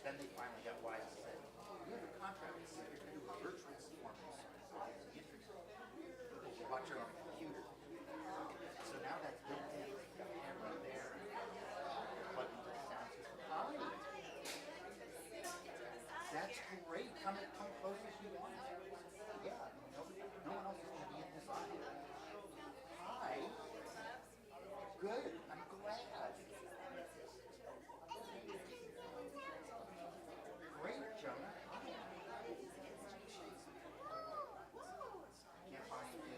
then they finally got wise and said, we have a contract that says you're going to do a virtual performance on the internet. You watch it on a computer. So now that's built in. They've got a camera there, plug into the sound system. Hi. That's great. Come close as you want. Yeah, no one else is going to be in this audio. Hi. Good. I'm glad. Great, Jonah. Can't find the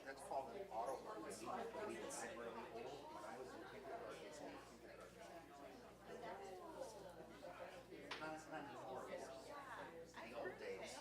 that's called an auto work. I don't believe it's really old. When I was in kindergarten, it's old kindergarten. Not anymore. In the old days.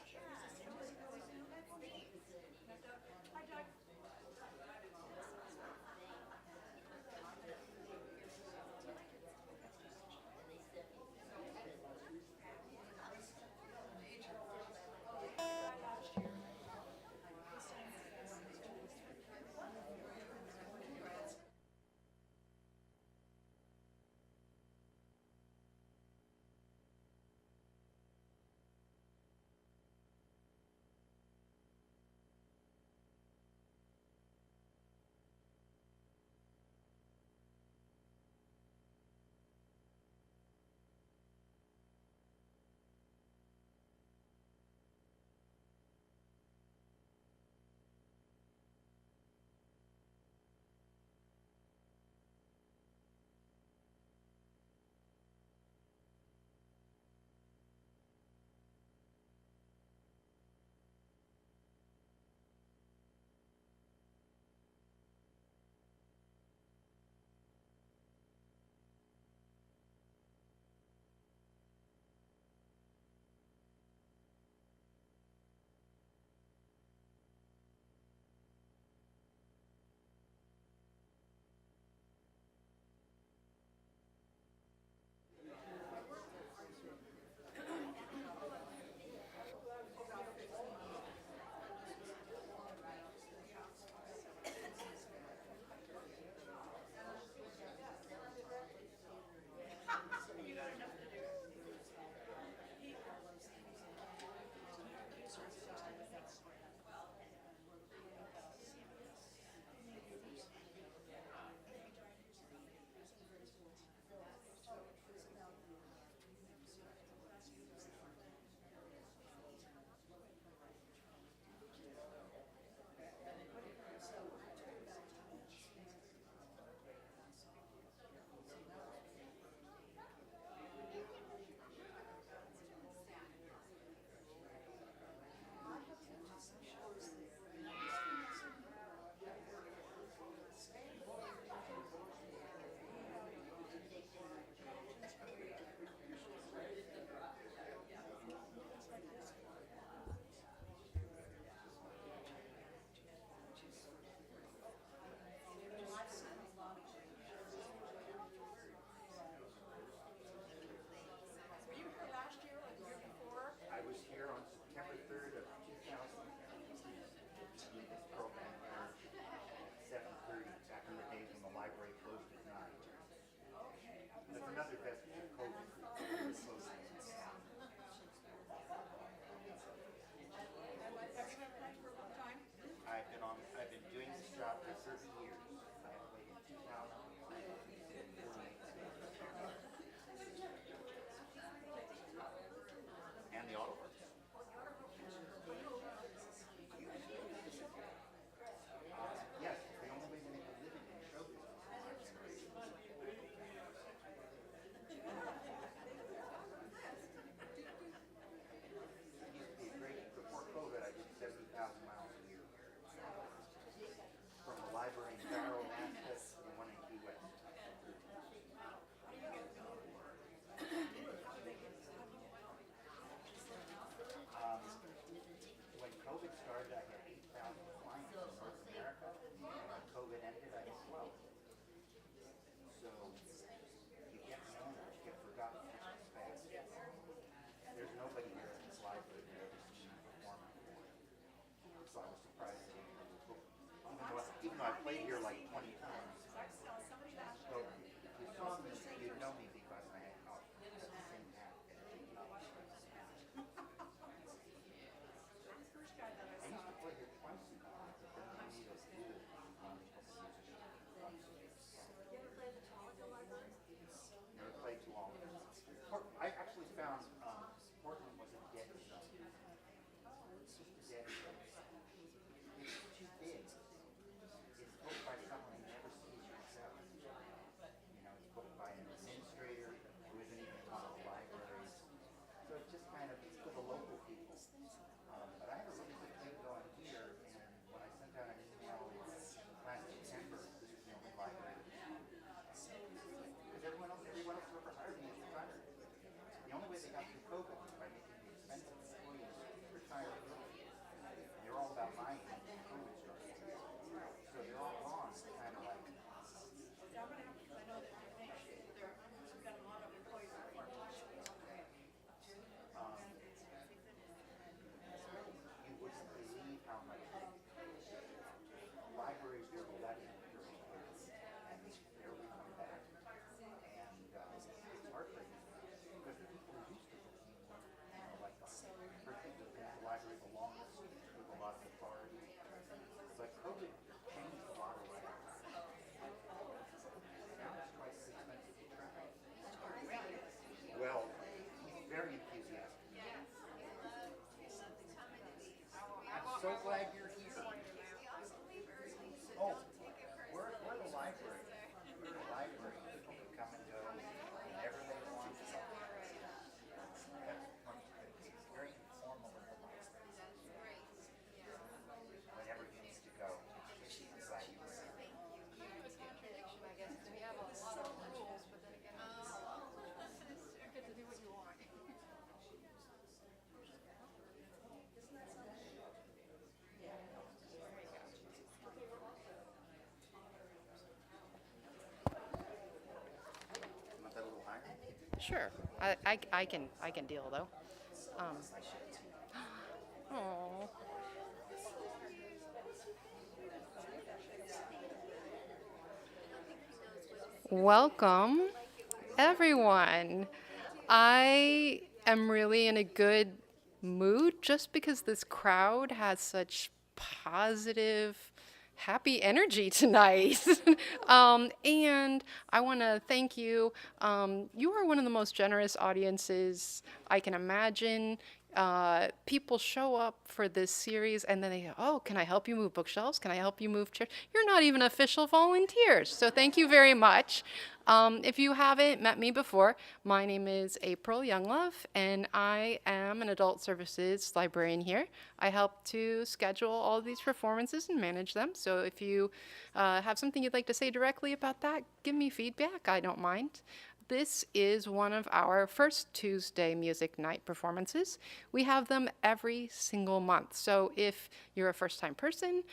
I was here on September 3rd of 2000. This program at 7:30, back in the days when the library closed at 9. There's another vestige of COVID. I've been doing this job for 30 years. I have played in 2000. And the auto works. Yes, the only way to make a living in show business is our generation. It used to be great. Before COVID, I did 70,000 miles a year. From the library in Barrow, Alaska, to the one in Key West. When COVID started, I had 8,000 clients in North America. When COVID ended, I had 12. So you get known, you get forgotten just as fast. There's nobody here in this library that ever seen me perform before. So I was surprised that even though I've played here like 20 times. So you saw me, you know me because I had the same hat. I used to play here twice a year, but then we need a duel. Never played too long. I actually found Portland was a dead zone. It's just a dead zone. It's too big. It's booked by someone who never sees yourself. You know, it's booked by an administrator who isn't even in one of the libraries. So it's just kind of, it's for the local people. But I had a really good thing going here, and when I sent out an email last September, this was the only library. Because everyone else who ever hired me is retired. The only way they got through COVID was by making the expensive employees retire early. They're all about buying food insurance. So they're all gone, kind of like. You wouldn't believe how much libraries were letting during COVID, and they're coming back. And it's heartbreaking because the people who used to booking were, you know, like the person who's been at the library the longest with a lot of authority. But COVID changed a lot of libraries. Now it's twice as expensive to travel. Well, he's very enthusiastic. I'm so glad you're here. Oh, we're the library. We're the library. People can come and go whenever they want. It's very informal in the library. Whenever you need to go, I'm glad you were here. I guess, 'cause we have a lot of rules, but then again, you get to do what you want. Want that a little higher? Sure, I can deal though. Oh. Welcome, everyone. I am really in a good mood just because this crowd has such positive, happy energy tonight. And I want to thank you. You are one of the most generous audiences I can imagine. People show up for this series and then they go, oh, can I help you move bookshelves? Can I help you move chairs? You're not even official volunteers. So thank you very much. If you haven't met me before, my name is April Younglove, and I am an adult services librarian here. I help to schedule all of these performances and manage them. So if you have something you'd like to say directly about that, give me feedback. I don't mind. This is one of our first Tuesday music night performances. We have them every single month. So if you're a first-time person,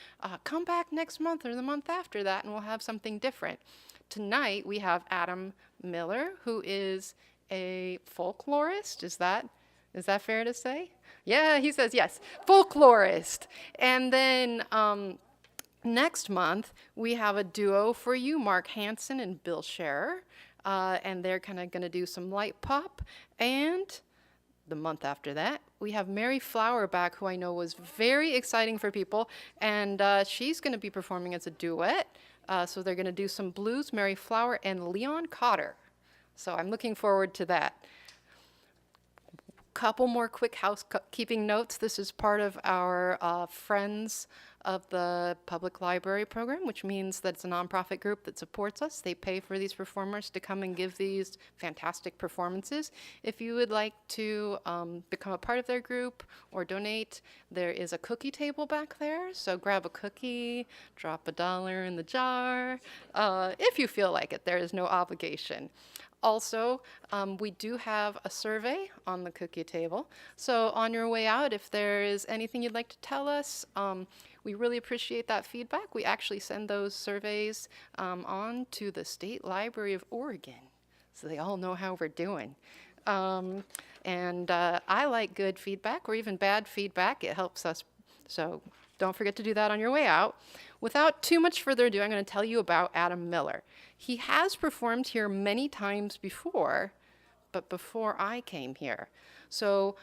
come back next month or the month after that and we'll have something different. Tonight we have Adam Miller, who is a folklorist. Is that fair to say? Yeah, he says yes, folklorist. And then next month we have a duo for you, Mark Hansen and Bill Scherer. And they're kind of going to do some light pop. And the month after that, we have Mary Flower back, who I know was very exciting for people. And she's going to be performing as a duet. So they're going to do some blues, Mary Flower and Leon Cotter. So I'm looking forward to that. Couple more quick housekeeping notes. This is part of our Friends of the Public Library program, which means that it's a nonprofit group that supports us. They pay for these performers to come and give these fantastic performances. If you would like to become a part of their group or donate, there is a cookie table back there. So grab a cookie, drop $1 in the jar. If you feel like it, there is no obligation. Also, we do have a survey on the cookie table. So on your way out, if there is anything you'd like to tell us, we really appreciate that feedback. We actually send those surveys on to the State Library of Oregon, so they all know how we're doing. And I like good feedback or even bad feedback. It helps us. So don't forget to do that on your way out. without too much further ado, I'm going to tell you about Adam Miller. He has performed here many times before, but before I came here. So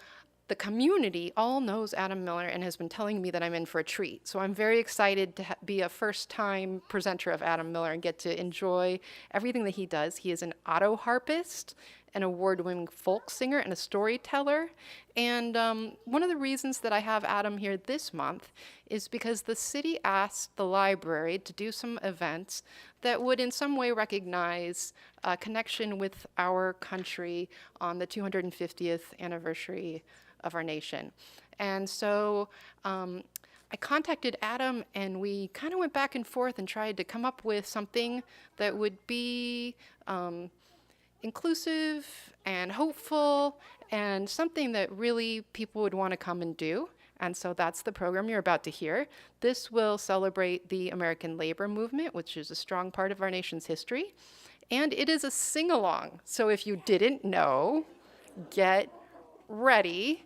the community all knows Adam Miller and has been telling me that I'm in for a treat. So I'm very excited to be a first-time presenter of Adam Miller and get to enjoy everything that he does. He is an auto harpist, an award-winning folk singer, and a storyteller. And one of the reasons that I have Adam here this month is because the city asked the library to do some events that would in some way recognize a connection with our country on the 250th anniversary of our nation. And so I contacted Adam, and we kind of went back and forth and tried to come up with something that would be inclusive and hopeful and something that really people would want to come and do. And so that's the program you're about to hear. This will celebrate the American labor movement, which is a strong part of our nation's history. And it is a sing-along. So if you didn't know, get ready.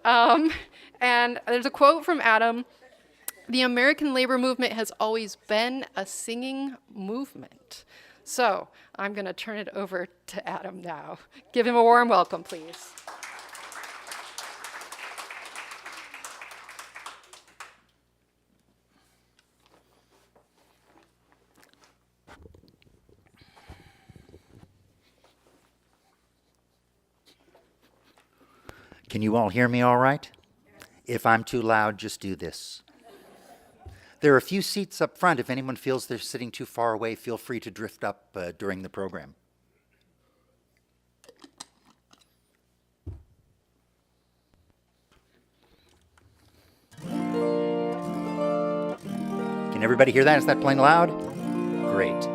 And there's a quote from Adam: "The American labor movement has always been a singing movement." So I'm going to turn it over to Adam now. Give him a warm welcome, please. Can you all hear me all right? If I'm too loud, just do this. There are a few seats up front. If anyone feels they're sitting too far away, feel free to drift up during the program. Can everybody hear that? Is that playing loud? Great.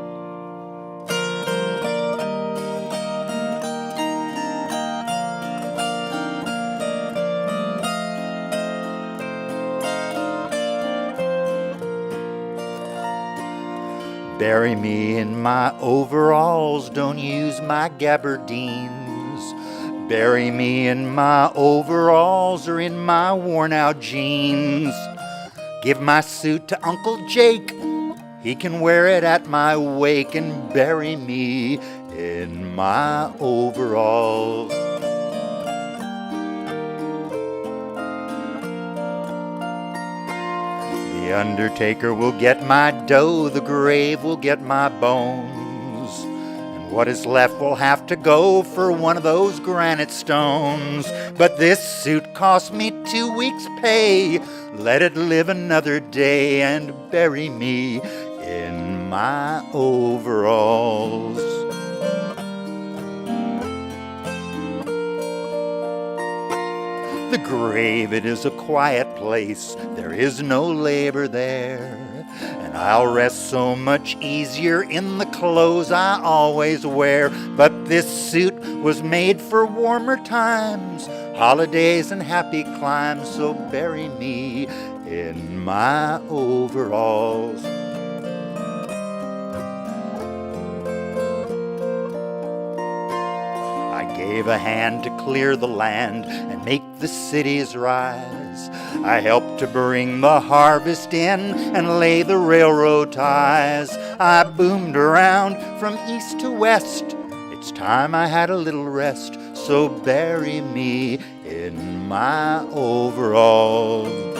Bury me in my overalls, don't use my gabardines. Bury me in my overalls or in my worn-out jeans. Give my suit to Uncle Jake, he can wear it at my wake, and bury me in my overalls. The undertaker will get my dough, the grave will get my bones, and what is left will have to go for one of those granite stones. But this suit cost me 2 weeks' pay, let it live another day and bury me in my overalls. The grave, it is a quiet place, there is no labor there, and I'll rest so much easier in the clothes I always wear. But this suit was made for warmer times, holidays and happy climes, so bury me in my overalls. Gave a hand to clear the land and make the cities rise. I helped to bring the harvest in and lay the railroad ties. I boomed around from east to west. It's time I had a little rest, so bury me in my overalls.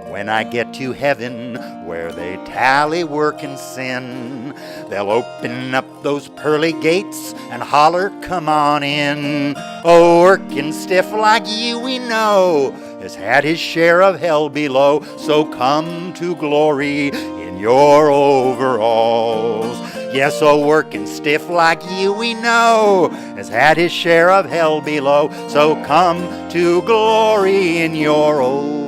When I get to heaven, where they tally work and sin, they'll open up those pearly gates and holler, come on in. Oh, working stiff like you we know has had his share of hell below, so come to glory in your overalls. Yes, oh, working stiff like you we know has had his share of hell below, so come to glory in your overalls.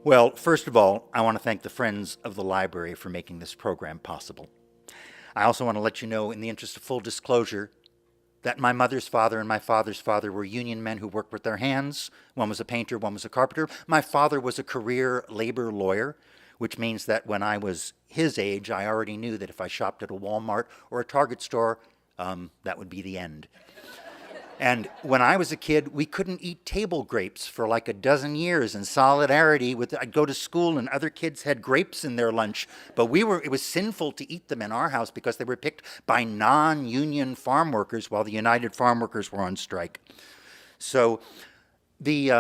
Well, first of all, I want to thank the Friends of the Library for making this program possible. I also want to let you know, in the interest of full disclosure, that my mother's father and my father's father were union men who worked with their hands. One was a painter, one was a carpenter. My father was a career labor lawyer. which means that when I was his age, I already knew that if I shopped at a Walmart or a Target store, that would be the end. And when I was a kid, we couldn't eat table grapes for like a dozen years in solidarity with, I'd go to school and other kids had grapes in their lunch, but it was sinful to eat them in our house because they were picked by non-union farm workers while the United Farm Workers were on strike. So the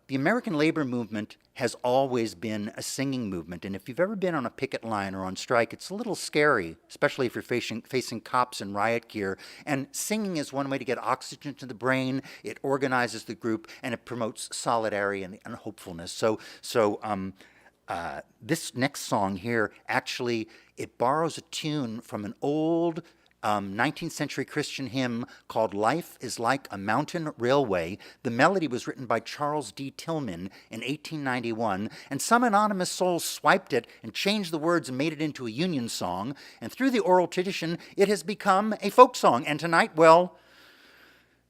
American labor movement has always been a singing movement. And if you've ever been on a picket line or on strike, it's a little scary, especially if you're facing cops in riot gear. And singing is one way to get oxygen to the brain. It organizes the group, and it promotes solidarity and hopefulness. So this next song here, actually, it borrows a tune from an old 19th century Christian hymn called Life is Like a Mountain Railway. The melody was written by Charles D. Tillman in 1891, and some anonymous soul swiped it and changed the words and made it into a Union song. And through the oral tradition, it has become a folk song. And tonight, well,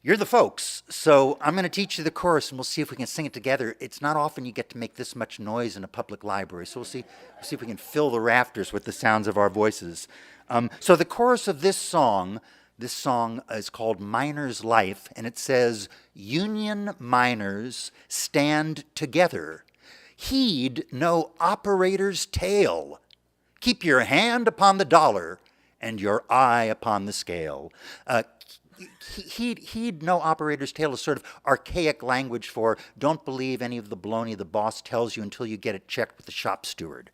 you're the folks. So I'm going to teach you the chorus, and we'll see if we can sing it together. It's not often you get to make this much noise in a public library, so we'll see if we can fill the rafters with the sounds of our voices. So the chorus of this song is called Miner's Life, and it says, Union miners stand together. Heed no operator's tale. Keep your hand upon the dollar and your eye upon the scale. Heed no operator's tale is sort of archaic language for don't believe any of the baloney the boss tells you until you get it checked with the shop steward.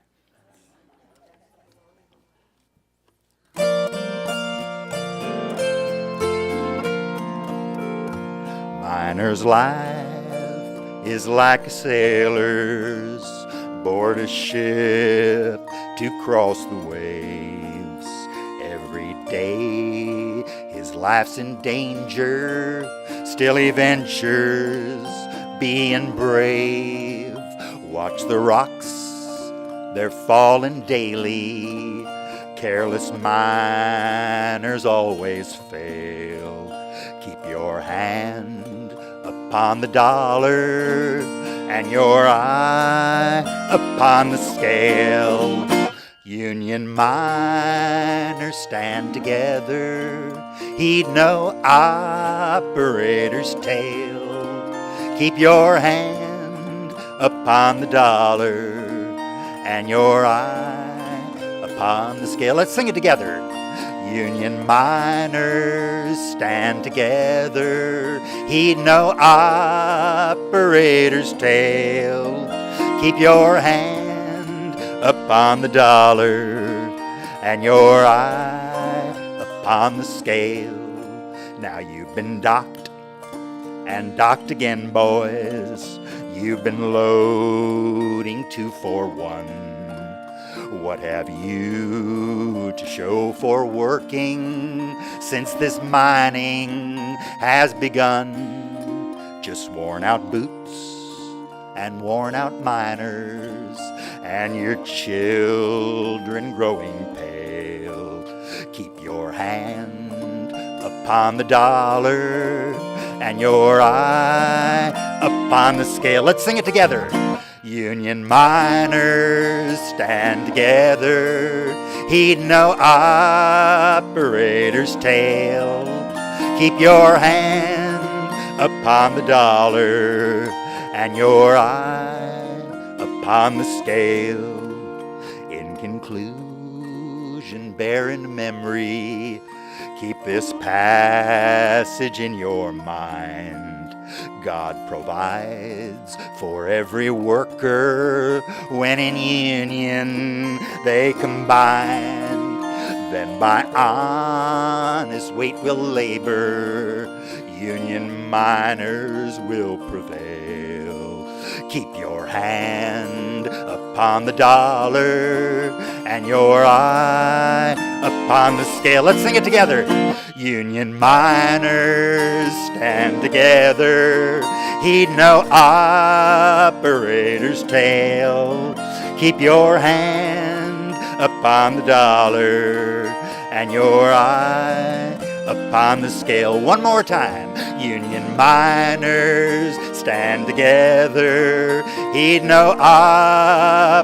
Miner's life is like a sailor's board a ship to cross the waves. Every day his life's in danger, still he ventures, being brave. Watch the rocks, they're falling daily. Careless miners always fail. Keep your hand upon the dollar and your eye upon the scale. Union miners stand together. Heed no operator's tale. Keep your hand upon the dollar and your eye upon the scale. Let's sing it together. Union miners stand together. Heed no operator's tale. Keep your hand upon the dollar and your eye upon the scale. Now you've been docked and docked again, boys. You've been loading 2 for 1. What have you to show for working since this mining has begun? Just worn out boots and worn out miners and your children growing pale. Keep your hand upon the dollar and your eye upon the scale. Let's sing it together. Union miners stand together. Heed no operator's tale. Keep your hand upon the dollar and your eye upon the scale. In conclusion, bear in memory, keep this passage in your mind. God provides for every worker when in union they combine. Then by honest weight will labor, union miners will prevail. Keep your hand upon the dollar and your eye upon the scale. Let's sing it together. Union miners stand together. Heed no operator's tale. Keep your hand upon the dollar and your eye upon the scale. One more time. Union miners stand together. Heed no operator's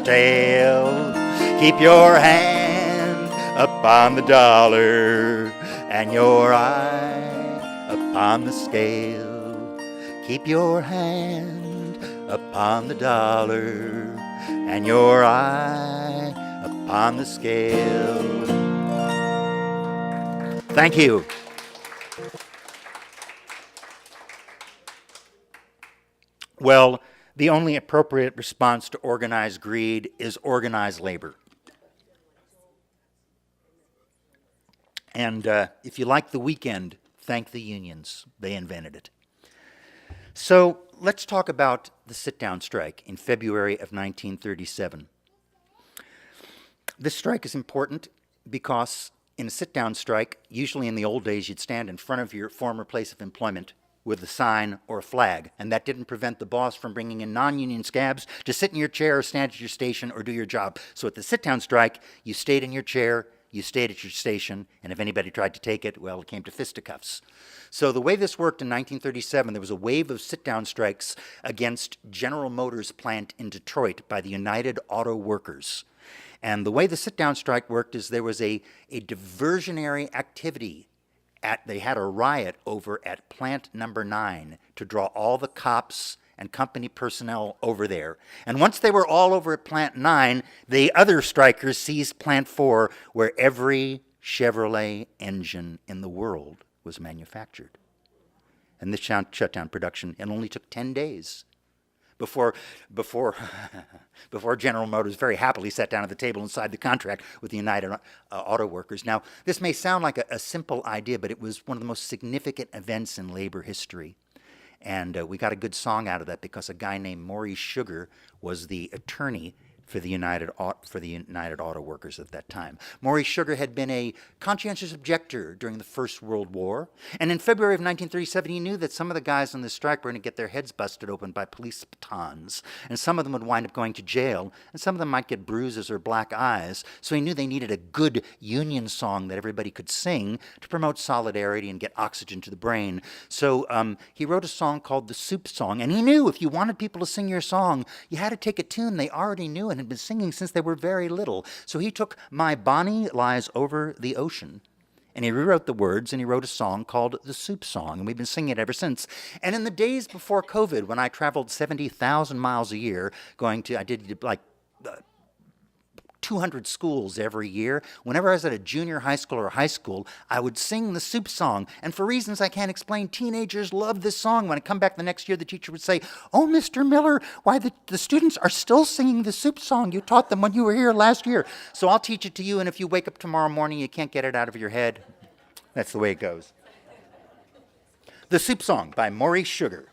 tale. Keep your hand upon the dollar and your eye upon the scale. Keep your hand upon the dollar and your eye upon the scale. Thank you. Well, the only appropriate response to organized greed is organized labor. And if you like the weekend, thank the unions. They invented it. So let's talk about the sit-down strike in February of 1937. This strike is important because in a sit-down strike, usually in the old days, you'd stand in front of your former place of employment with a sign or a flag, and that didn't prevent the boss from bringing in non-union scabs to sit in your chair or stand at your station or do your job. So at the sit-down strike, you stayed in your chair, you stayed at your station, and if anybody tried to take it, well, it came to fisticuffs. So the way this worked in 1937, there was a wave of sit-down strikes against General Motors plant in Detroit by the United Auto Workers. And the way the sit-down strike worked is there was a diversionary activity. They had a riot over at plant number 9 to draw all the cops and company personnel over there. And once they were all over at plant 9, the other strikers seized plant 4, where every Chevrolet engine in the world was manufactured. And this shut down production. It only took 10 days before General Motors very happily sat down at the table and signed the contract with the United Auto Workers. Now, this may sound like a simple idea, but it was one of the most significant events in labor history. And we got a good song out of that because a guy named Maurice Sugar was the attorney for the United Auto Workers at that time. Maurice Sugar had been a conscientious objector during the First World War, and in February of 1937 he knew that some of the guys on the strike were going to get their heads busted open by police batons, and some of them would wind up going to jail, and some of them might get bruises or black eyes, so he knew they needed a good union song that everybody could sing to promote solidarity and get oxygen to the brain. So he wrote a song called the Soup Song, and he knew if you wanted people to sing your song, you had to take a tune they already knew and had been singing since they were very little. So he took My Bonnie Lies Over the Ocean, and he rewrote the words, and he wrote a song called the Soup Song, and we've been singing it ever since. And in the days before COVID, when I traveled 70,000 miles a year, I did like 200 schools every year. Whenever I was at a junior high school or high school, I would sing the Soup Song. And for reasons I can't explain, teenagers loved this song. When I come back the next year, the teacher would say, "Oh, Mr. Miller, why the students are still singing the Soup Song. You taught them when you were here last year." So I'll teach it to you, and if you wake up tomorrow morning, you can't get it out of your head. That's the way it goes. The Soup Song by Maurice Sugar.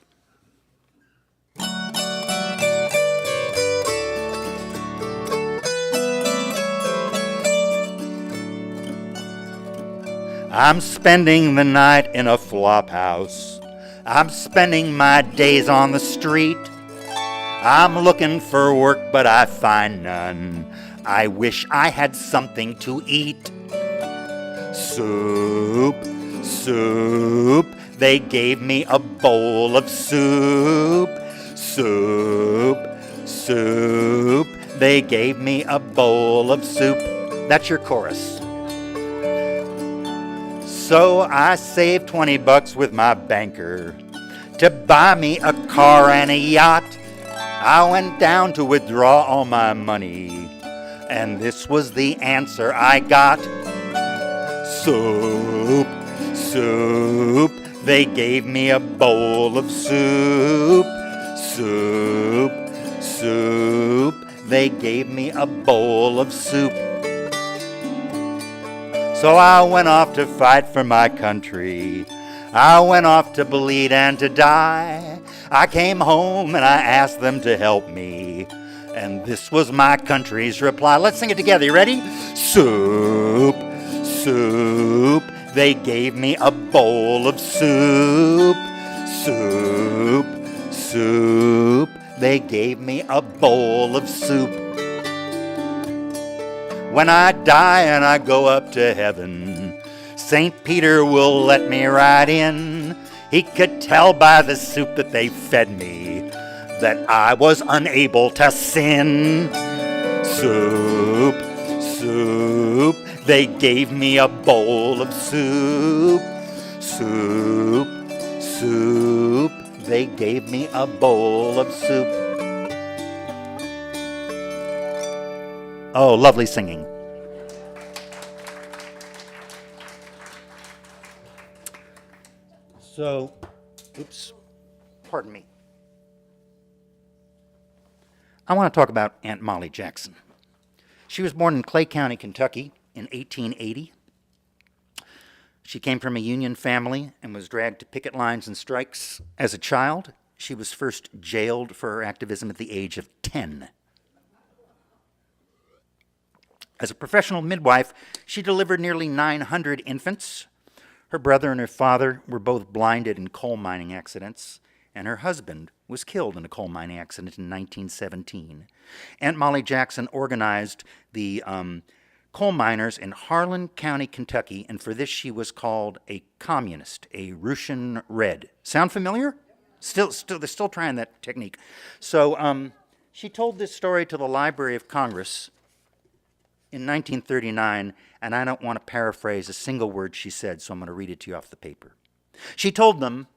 I'm spending the night in a flop house. I'm spending my days on the street. I'm looking for work, but I find none. I wish I had something to eat. Soup, soup, they gave me a bowl of soup. Soup, soup, they gave me a bowl of soup. That's your chorus. So I saved $20 with my banker to buy me a car and a yacht. I went down to withdraw all my money, and this was the answer I got. Soup, soup, they gave me a bowl of soup. Soup, soup, they gave me a bowl of soup. So I went off to fight for my country. I went off to bleed and to die. I came home and I asked them to help me, and this was my country's reply. Let's sing it together. You ready? Soup, soup, they gave me a bowl of soup. Soup, soup, they gave me a bowl of soup. When I die and I go up to heaven, St. Peter will let me right in. He could tell by the soup that they fed me that I was unable to sin. Soup, soup, they gave me a bowl of soup. Soup, soup, they gave me a bowl of soup. Oh, lovely singing. So, oops, pardon me. I want to talk about Aunt Molly Jackson. She was born in Clay County, Kentucky in 1880. She came from a Union family and was dragged to picket lines and strikes as a child. She was first jailed for her activism at the age of 10. As a professional midwife, she delivered nearly 900 infants. Her brother and her father were both blinded in coal mining accidents, and her husband was killed in a coal mining accident in 1917. Aunt Molly Jackson organized the coal miners in Harlan County, Kentucky, and for this she was called a communist, a Russian Red. Sound familiar? They're still trying that technique. So she told this story to the Library of Congress in 1939, and I don't want to paraphrase a single word she said, so I'm going to read it to you off the paper. She told them,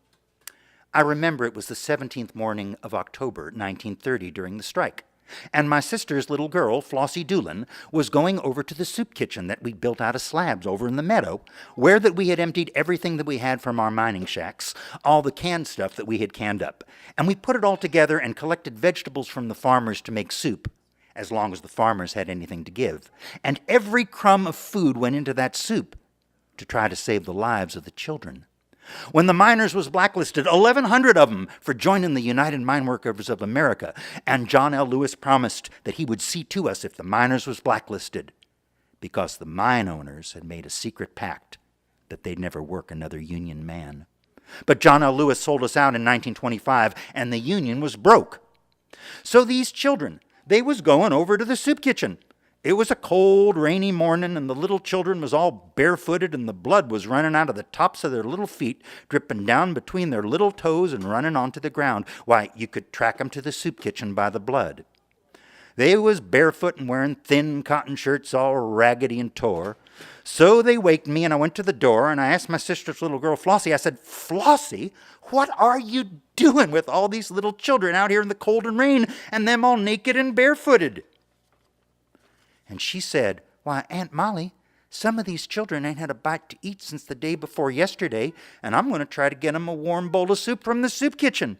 I remember it was the 17th morning of October, 1930, during the strike, and my sister's little girl, Flossie Doolin, was going over to the soup kitchen that we'd built out of slabs over in the meadow, where that we had emptied everything that we had from our mining shacks, all the canned stuff that we had canned up, and we put it all together and collected vegetables from the farmers to make soup, as long as the farmers had anything to give. And every crumb of food went into that soup to try to save the lives of the children. When the miners was blacklisted, 1,100 of them, for joining the United Mine Workers of America, and John L. Lewis promised that he would see to us if the miners was blacklisted, because the mine owners had made a secret pact that they'd never work another union man. But John L. Lewis sold us out in 1925, and the union was broke. So these children, they was going over to the soup kitchen. It was a cold, rainy morning, and the little children was all barefooted, and the blood was running out of the tops of their little feet, dripping down between their little toes and running onto the ground. Why, you could track 'em to the soup kitchen by the blood. They was barefoot and wearing thin cotton shirts all raggedy and tore. So they waked me, and I went to the door, and I asked my sister's little girl, Flossie, I said, Flossie, what are you doing with all these little children out here in the cold and rain, and them all naked and barefooted? And she said, why, Aunt Molly, some of these children ain't had a bite to eat since the day before yesterday, and I'm going to try to get 'em a warm bowl of soup from the soup kitchen.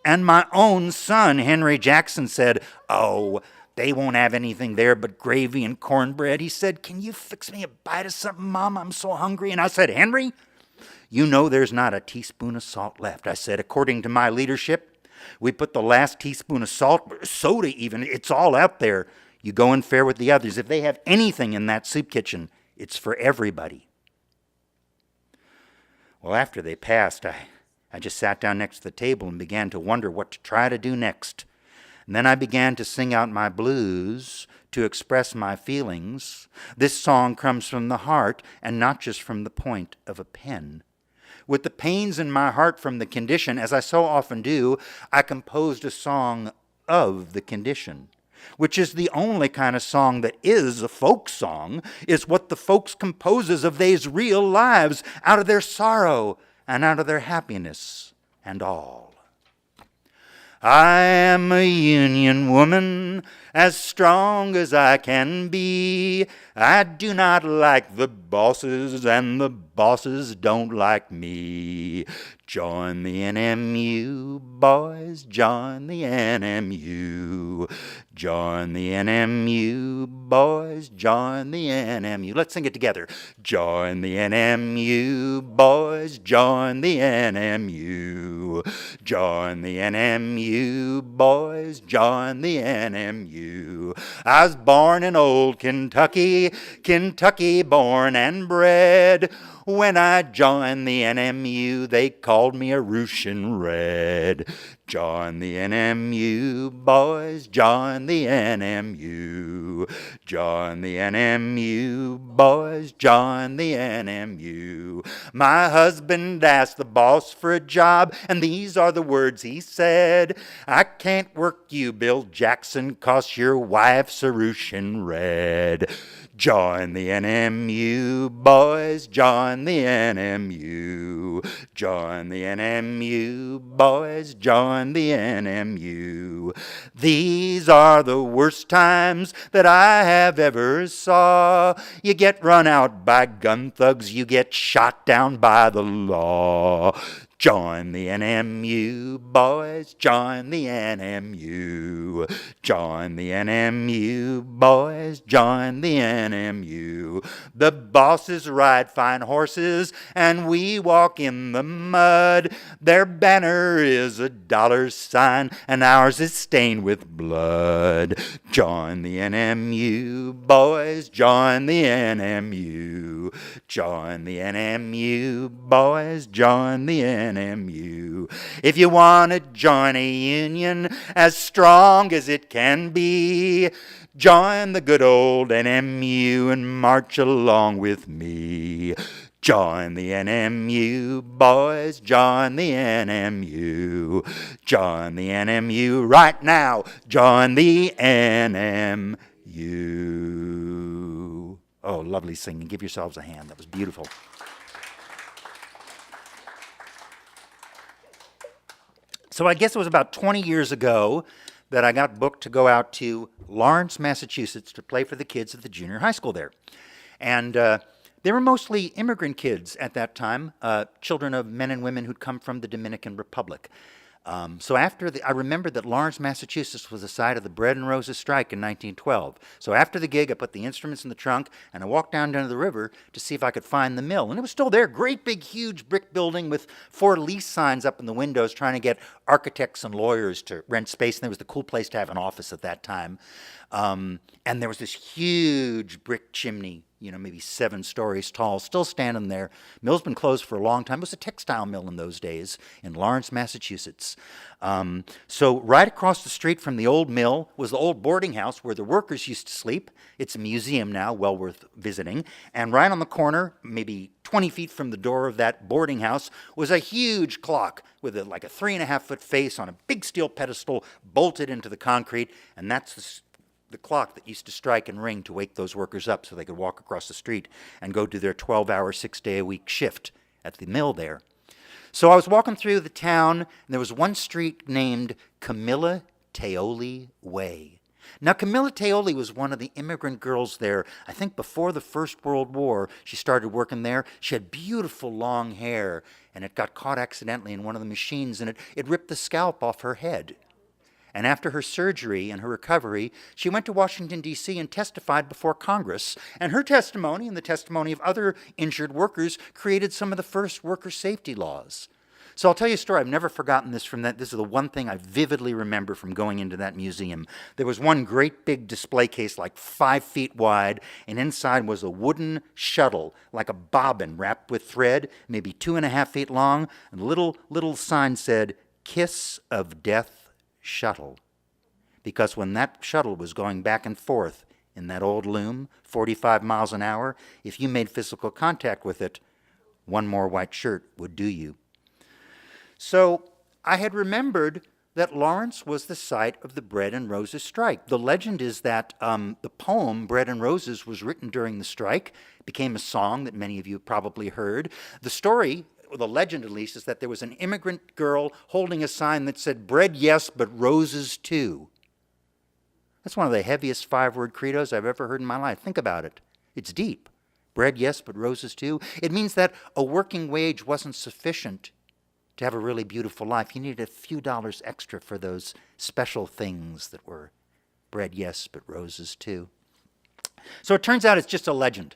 And my own son, Henry Jackson, said, oh, they won't have anything there but gravy and cornbread. He said, can you fix me a bite of something, Mom? I'm so hungry. And I said, Henry, you know there's not a teaspoon of salt left. I said, according to my leadership, we put the last teaspoon of salt, soda even, it's all out there. You go and fare with the others. If they have anything in that soup kitchen, it's for everybody. Well, after they passed, I just sat down next to the table and began to wonder what to try to do next. And then I began to sing out my blues to express my feelings. This song comes from the heart and not just from the point of a pen. With the pains in my heart from the condition, as I so often do, I composed a song of the condition, which is the only kind of song that is a folk song, is what the folks composes of they's real lives, out of their sorrow and out of their happiness and all. I am a union woman, as strong as I can be. I do not like the bosses, and the bosses don't like me. Join the NMU, boys, join the NMU. Join the NMU, boys, join the NMU. Let's sing it together. Join the NMU, boys, join the NMU. Join the NMU, boys, join the NMU. I was born in old Kentucky, Kentucky born and bred. When I joined the NMU, they called me a Russian Red. Join the NMU, boys, join the NMU. Join the NMU, boys, join the NMU. My husband asked the boss for a job, and these are the words he said. I can't work you, Bill Jackson, 'cause your wife's a Russian Red. Join the NMU, boys, join the NMU. Join the NMU, boys, join the NMU. These are the worst times that I have ever saw. You get run out by gun thugs, you get shot down by the law. Join the NMU, boys, join the NMU. Join the NMU, boys, join the NMU. The bosses ride fine horses and we walk in the mud. Their banner is a $sign and ours is stained with blood. Join the NMU, boys, join the NMU. Join the NMU, boys, join the NMU. If you want to join a union as strong as it can be, join the good old NMU and march along with me. Join the NMU, boys, join the NMU. Join the NMU right now. Join the NMU. Oh, lovely singing. Give yourselves a hand. That was beautiful. So I guess it was about 20 years ago that I got booked to go out to Lawrence, Massachusetts to play for the kids at the junior high school there. And they were mostly immigrant kids at that time, children of men and women who'd come from the Dominican Republic. So I remember that Lawrence, Massachusetts was the site of the Bread and Roses strike in 1912. So after the gig, I put the instruments in the trunk and I walked down to the river to see if I could find the mill. And it was still there, great big huge brick building with 4 lease signs up in the windows trying to get architects and lawyers to rent space. And there was the cool place to have an office at that time. And there was this huge brick chimney, maybe 7 stories tall, still standing there. Mill's been closed for a long time. It was a textile mill in those days in Lawrence, Massachusetts. So right across the street from the old mill was the old boarding house where the workers used to sleep. It's a museum now, well worth visiting. And right on the corner, maybe 20 feet from the door of that boarding house, was a huge clock with like a 3.5-foot face on a big steel pedestal bolted into the concrete. And that's the clock that used to strike and ring to wake those workers up so they could walk across the street and go do their 12-hour, 6-day-a-week shift at the mill there. So I was walking through the town, and there was one street named Camilla Teoli Way. Now, Camilla Teoli was one of the immigrant girls there. I think before the First World War, she started working there. She had beautiful long hair, and it got caught accidentally in one of the machines, and it ripped the scalp off her head. And after her surgery and her recovery, she went to Washington, D.C. and testified before Congress. And her testimony and the testimony of other injured workers created some of the first worker safety laws. So I'll tell you a story. I've never forgotten this from that. This is the one thing I vividly remember from going into that museum. There was one great big display case like 5 feet wide, and inside was a wooden shuttle, like a bobbin wrapped with thread, maybe 2.5 feet long. And the little sign said, "Kiss of Death Shuttle," because when that shuttle was going back and forth in that old loom, 45 miles an hour, if you made physical contact with it, one more white shirt would do you. So I had remembered that Lawrence was the site of the Bread and Roses strike. The legend is that the poem Bread and Roses was written during the strike. It became a song that many of you probably heard. The story, the legend at least, is that there was an immigrant girl holding a sign that said, "Bread yes, but roses too." That's one of the heaviest 5-word credos I've ever heard in my life. Think about it. It's deep. Bread yes, but roses too. It means that a working wage wasn't sufficient to have a really beautiful life. You needed a few dollars extra for those special things that were bread yes, but roses too. So it turns out it's just a legend.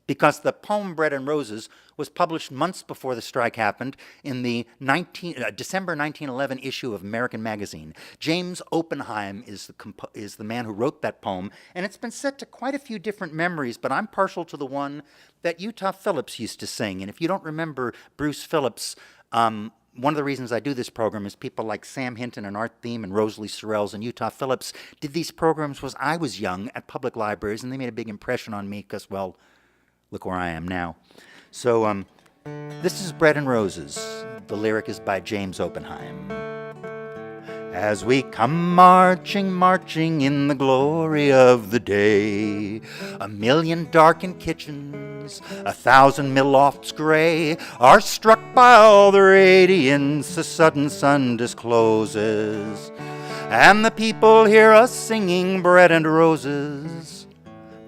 because the poem Bread and Roses was published months before the strike happened in the December 1911 issue of American Magazine. James Oppenheim is the man who wrote that poem, and it's been set to quite a few different memories, but I'm partial to the one that Utah Phillips used to sing. And if you don't remember Bruce Phillips, one of the reasons I do this program is people like Sam Hinton and Art Thiem and Rosalie Sorrells and Utah Phillips did these programs when I was young at public libraries, and they made a big impression on me because, well, look where I am now. So this is Bread and Roses. The lyric is by James Oppenheim. As we come marching, marching in the glory of the day, 1,000,000 darkened kitchens, 1,000 mill lofts gray, are struck by all the radiance a sudden sun discloses. And the people hear us singing bread and roses,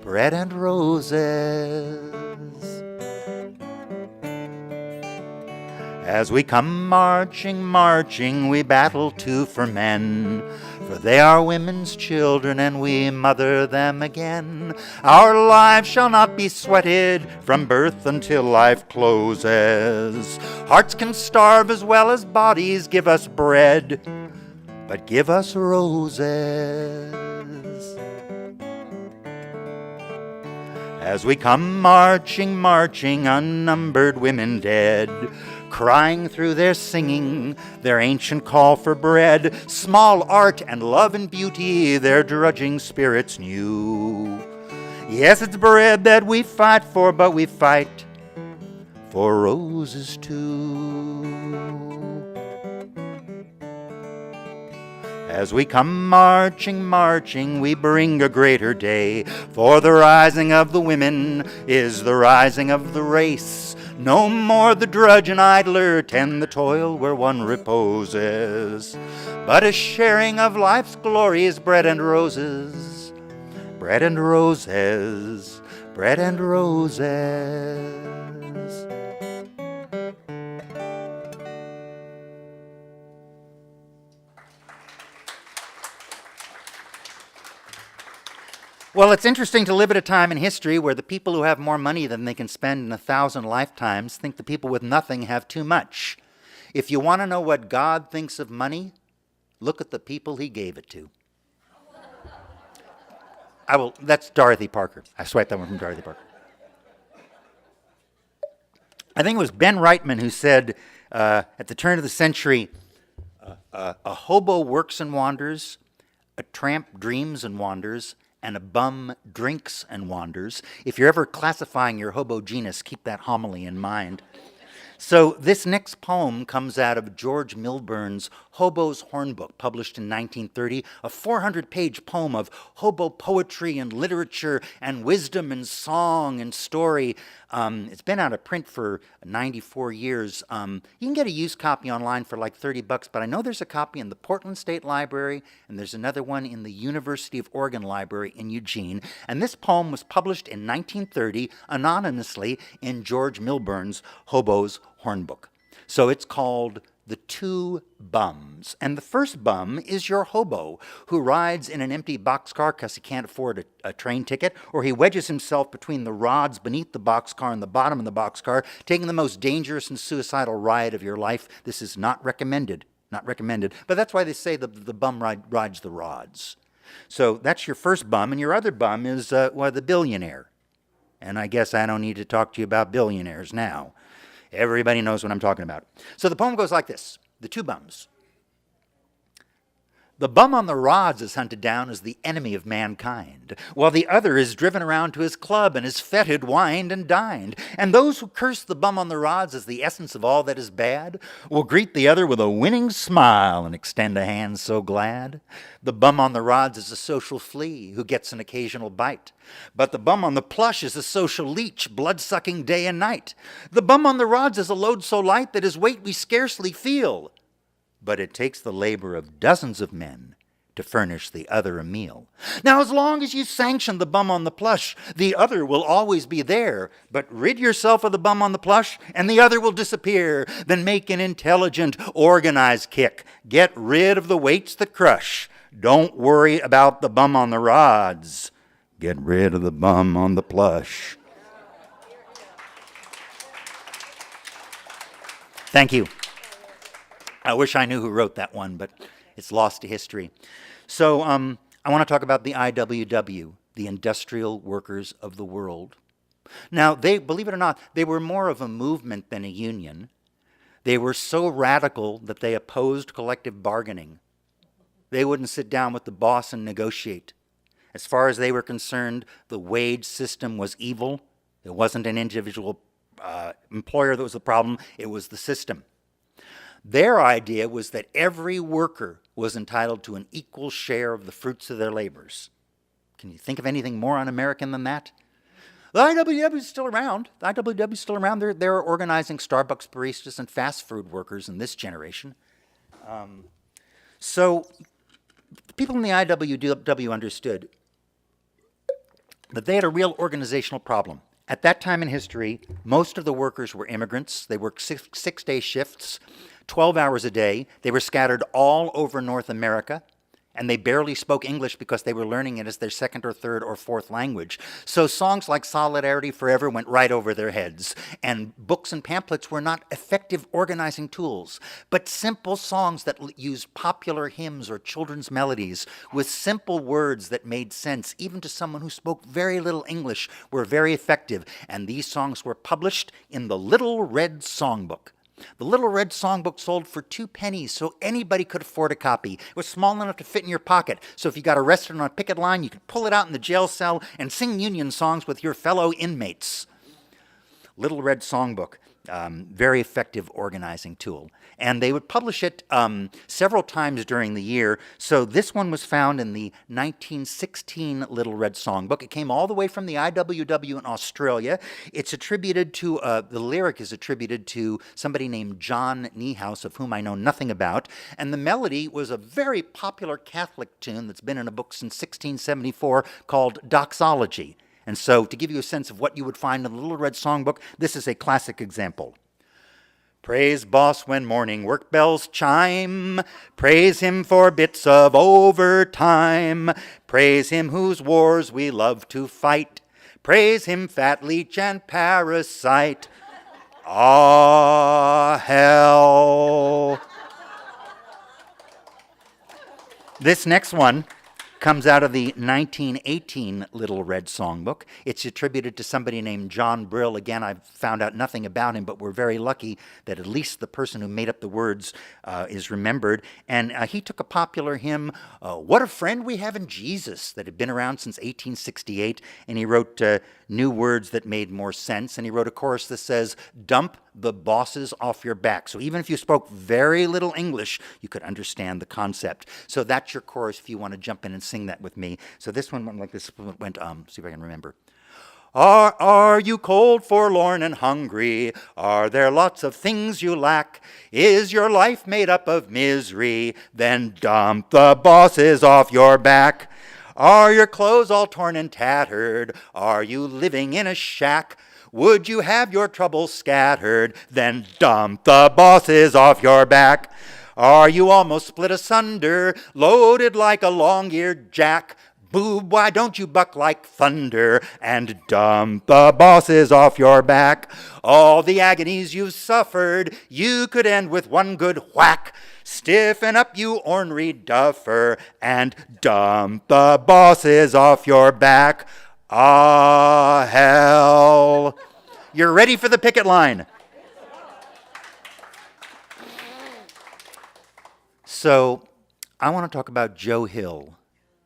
bread and roses. As we come marching, marching, we battle too for men, for they are women's children and we mother them again. Our lives shall not be sweated from birth until life closes. Hearts can starve as well as bodies. Give us bread, but give us roses. As we come marching, marching, unnumbered women dead, crying through their singing, their ancient call for bread, small art and love and beauty, their drudging spirits knew. Yes, it's bread that we fight for, but we fight for roses too. As we come marching, marching, we bring a greater day, for the rising of the women is the rising of the race. No more the drudge and idler tend the toil where one reposes, but a sharing of life's glories, bread and roses, bread and roses, bread and roses. Well, it's interesting to live at a time in history where the people who have more money than they can spend in 1,000 lifetimes think the people with nothing have too much. If you want to know what God thinks of money, look at the people he gave it to. That's Dorothy Parker. I swiped that one from Dorothy Parker. I think it was Ben Reitman who said at the turn of the century, a hobo works and wanders, a tramp dreams and wanders, and a bum drinks and wanders. If you're ever classifying your hobo genus, keep that homily in mind. So this next poem comes out of George Milburn's Hobo's Hornbook, published in 1930, a 400-page poem of hobo poetry and literature and wisdom and song and story. It's been out of print for 94 years. You can get a used copy online for like $30, but I know there's a copy in the Portland State Library, and there's another one in the University of Oregon Library in Eugene. And this poem was published in 1930 anonymously in George Milburn's Hobo's Hornbook. So it's called The Two Bums. And the first bum is your hobo, who rides in an empty boxcar because he can't afford a train ticket, or he wedges himself between the rods beneath the boxcar and the bottom of the boxcar, taking the most dangerous and suicidal ride of your life. This is not recommended. Not recommended. But that's why they say the bum rides the rods. So that's your first bum, and your other bum is the billionaire. And I guess I don't need to talk to you about billionaires now. Everybody knows what I'm talking about. So the poem goes like this, The Two Bums. The bum on the rods is hunted down as the enemy of mankind, while the other is driven around to his club and is feted, wined, and dined. And those who curse the bum on the rods as the essence of all that is bad will greet the other with a winning smile and extend a hand so glad. The bum on the rods is a social flea who gets an occasional bite. But the bum on the plush is a social leech, blood-sucking day and night. The bum on the rods is a load so light that his weight we scarcely feel. But it takes the labor of dozens of men to furnish the other a meal. Now, as long as you sanction the bum on the plush, the other will always be there. But rid yourself of the bum on the plush, and the other will disappear. Then make an intelligent, organized kick. Get rid of the weights that crush. Don't worry about the bum on the rods. Get rid of the bum on the plush. Thank you. I wish I knew who wrote that one, but it's lost to history. So I want to talk about the IWW, the Industrial Workers of the World. Now, they, believe it or not, they were more of a movement than a union. They were so radical that they opposed collective bargaining. They wouldn't sit down with the boss and negotiate. As far as they were concerned, the wage system was evil. It wasn't an individual employer that was the problem, it was the system. Their idea was that every worker was entitled to an equal share of the fruits of their labors. Can you think of anything more un-American than that? The IWW is still around. The IWW is still around. They're organizing Starbucks baristas and fast food workers in this generation. So the people in the IWW understood that they had a real organizational problem. At that time in history, most of the workers were immigrants. They worked six-day shifts, 12 hours a day. They were scattered all over North America, and they barely spoke English because they were learning it as their second or third or fourth language. So songs like Solidarity Forever went right over their heads, and books and pamphlets were not effective organizing tools, but simple songs that used popular hymns or children's melodies with simple words that made sense, even to someone who spoke very little English, were very effective. And these songs were published in the Little Red Songbook. The Little Red Songbook sold for 2 pennies, so anybody could afford a copy. It was small enough to fit in your pocket, so if you got arrested on a picket line, you could pull it out in the jail cell and sing Union songs with your fellow inmates. Little Red Songbook, very effective organizing tool. And they would publish it several times during the year. So this one was found in the 1916 Little Red Songbook. It came all the way from the IWW in Australia. It's attributed to, the lyric is attributed to somebody named John Niehaus, of whom I know nothing about. And the melody was a very popular Catholic tune that's been in a book since 1674 called Doxology. And so, to give you a sense of what you would find in the Little Red Songbook, this is a classic example. Praise boss when morning work bells chime. Praise him for bits of overtime. Praise him whose wars we love to fight. Praise him fat leech and parasite. Ah, hell. This next one comes out of the 1918 Little Red Songbook. It's attributed to somebody named John Brill. Again, I've found out nothing about him, but we're very lucky that at least the person who made up the words is remembered. And he took a popular hymn, What a Friend We Have in Jesus, that had been around since 1868, and he wrote new words that made more sense. And he wrote a chorus that says, dump the bosses off your back. So even if you spoke very little English, you could understand the concept. So that's your chorus if you want to jump in and sing that with me. So this one went like this, went, see if I can remember. Are you cold, forlorn, and hungry? Are there lots of things you lack? Is your life made up of misery? Then dump the bosses off your back. Are your clothes all torn and tattered? Are you living in a shack? Would you have your troubles scattered? Then dump the bosses off your back. Are you almost split asunder, loaded like a long-eared jack? Boob, why don't you buck like thunder and dump the bosses off your back? All the agonies you've suffered, you could end with one good whack. Stiffen up, you ornery duffer, and dump the bosses off your back. Ah, hell. You're ready for the picket line. So, I want to talk about Joe Hill,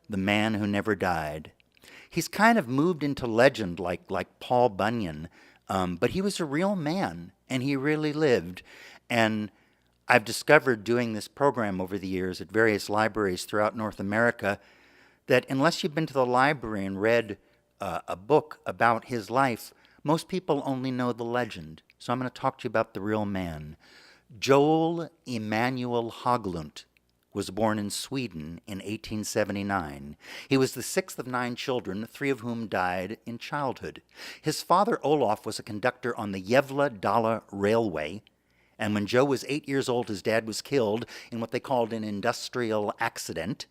the man who never died. He's kind of moved into legend like Paul Bunyan, but he was a real man, and he really lived. And I've discovered doing this program over the years at various libraries throughout North America that unless you've been to the library and read a book about his life, most people only know the legend. So I'm going to talk to you about the real man. Joel Emanuel Haglund was born in Sweden in 1879. He was the sixth of 9 children, 3 of whom died in childhood. His father, Olof, was a conductor on the Gävle-Dala Railway, and when Joe was 8 years old, his dad was killed in what they called an industrial accident.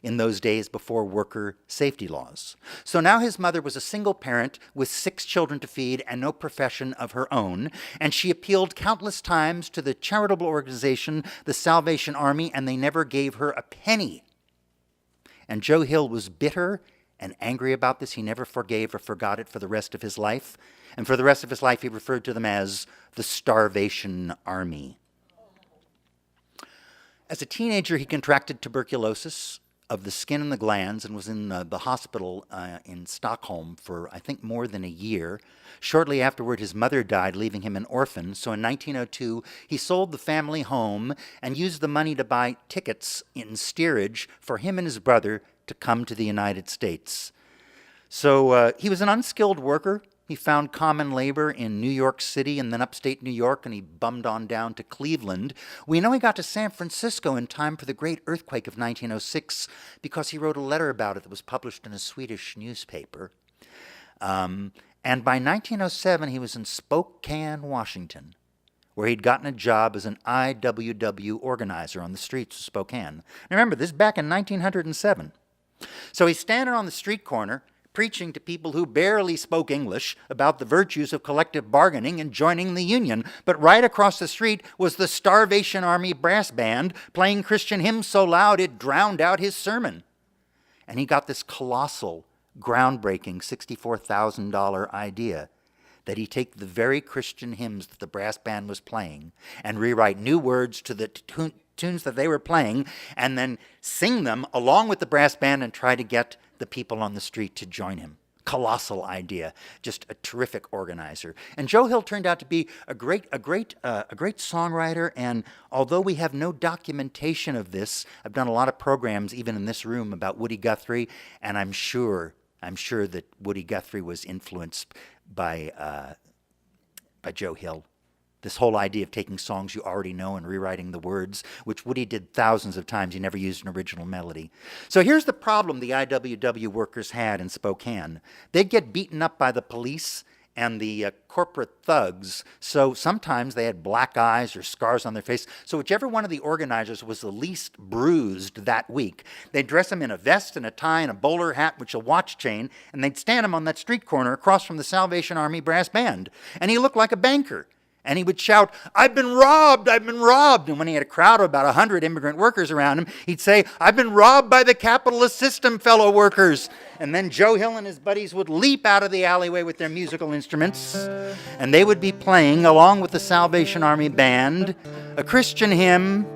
in those days before worker safety laws. So now his mother was a single parent with 6 children to feed and no profession of her own, and she appealed countless times to the charitable organization, the Salvation Army, and they never gave her a penny. And Joe Hill was bitter and angry about this. He never forgave or forgot it for the rest of his life. And for the rest of his life, he referred to them as the Starvation Army. As a teenager, he contracted tuberculosis of the skin and the glands and was in the hospital in Stockholm for, I think, more than a year. Shortly afterward, his mother died, leaving him an orphan. So in 1902, he sold the family home and used the money to buy tickets in steerage for him and his brother to come to the United States. So he was an unskilled worker. He found common labor in New York City and then upstate New York, and he bummed on down to Cleveland. We know he got to San Francisco in time for the great earthquake of 1906 because he wrote a letter about it that was published in a Swedish newspaper. And by 1907, he was in Spokane, Washington, where he'd gotten a job as an IWW organizer on the streets of Spokane. Now remember, this is back in 1907. So he's standing on the street corner, preaching to people who barely spoke English about the virtues of collective bargaining and joining the union. But right across the street was the Starvation Army brass band playing Christian hymns so loud it drowned out his sermon. And he got this colossal, groundbreaking $64,000 idea that he take the very Christian hymns that the brass band was playing and rewrite new words to the tunes that they were playing and then sing them along with the brass band and try to get the people on the street to join him. Colossal idea, just a terrific organizer. And Joe Hill turned out to be a great songwriter, and although we have no documentation of this, I've done a lot of programs, even in this room, about Woody Guthrie, and I'm sure that Woody Guthrie was influenced by Joe Hill. This whole idea of taking songs you already know and rewriting the words, which Woody did thousands of times. He never used an original melody. So here's the problem the IWW workers had in Spokane. They'd get beaten up by the police and the corporate thugs, so sometimes they had black eyes or scars on their face. So whichever one of the organizers was the least bruised that week, they'd dress him in a vest and a tie and a bowler hat with a watch chain, and they'd stand him on that street corner across from the Salvation Army brass band. And he looked like a banker. And he would shout, "I've been robbed, I've been robbed." And when he had a crowd of about 100 immigrant workers around him, he'd say, "I've been robbed by the capitalist system, fellow workers." And then Joe Hill and his buddies would leap out of the alleyway with their musical instruments, and they would be playing, along with the Salvation Army band, a Christian hymn,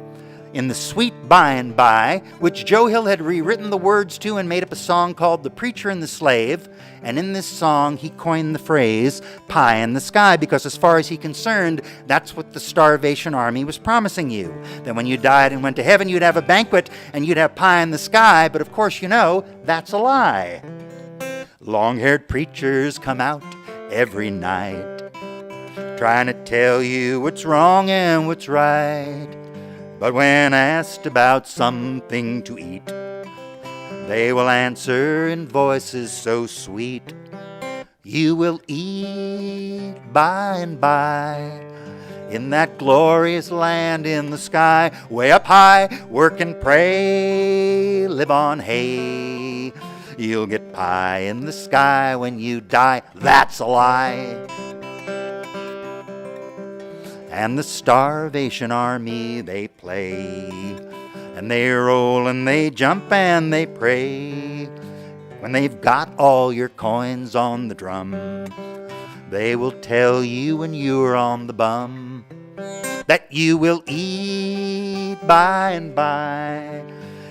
"In the Sweet By and By," which Joe Hill had rewritten the words to and made up a song called "The Preacher and the Slave." And in this song, he coined the phrase "pie in the sky," because as far as he's concerned, that's what the Starvation Army was promising you. That when you died and went to heaven, you'd have a banquet and you'd have pie in the sky. But of course, you know, that's a lie. Long-haired preachers come out every night, trying to tell you what's wrong and what's right. But when asked about something to eat, they will answer in voices so sweet, "You will eat by and by in that glorious land in the sky. Way up high, work and pray, live on hay. You'll get pie in the sky when you die." That's a lie. And the Starvation Army, they play, and they roll and they jump and they pray. When they've got all your coins on the drum, they will tell you when you're on the bum that you will eat by and by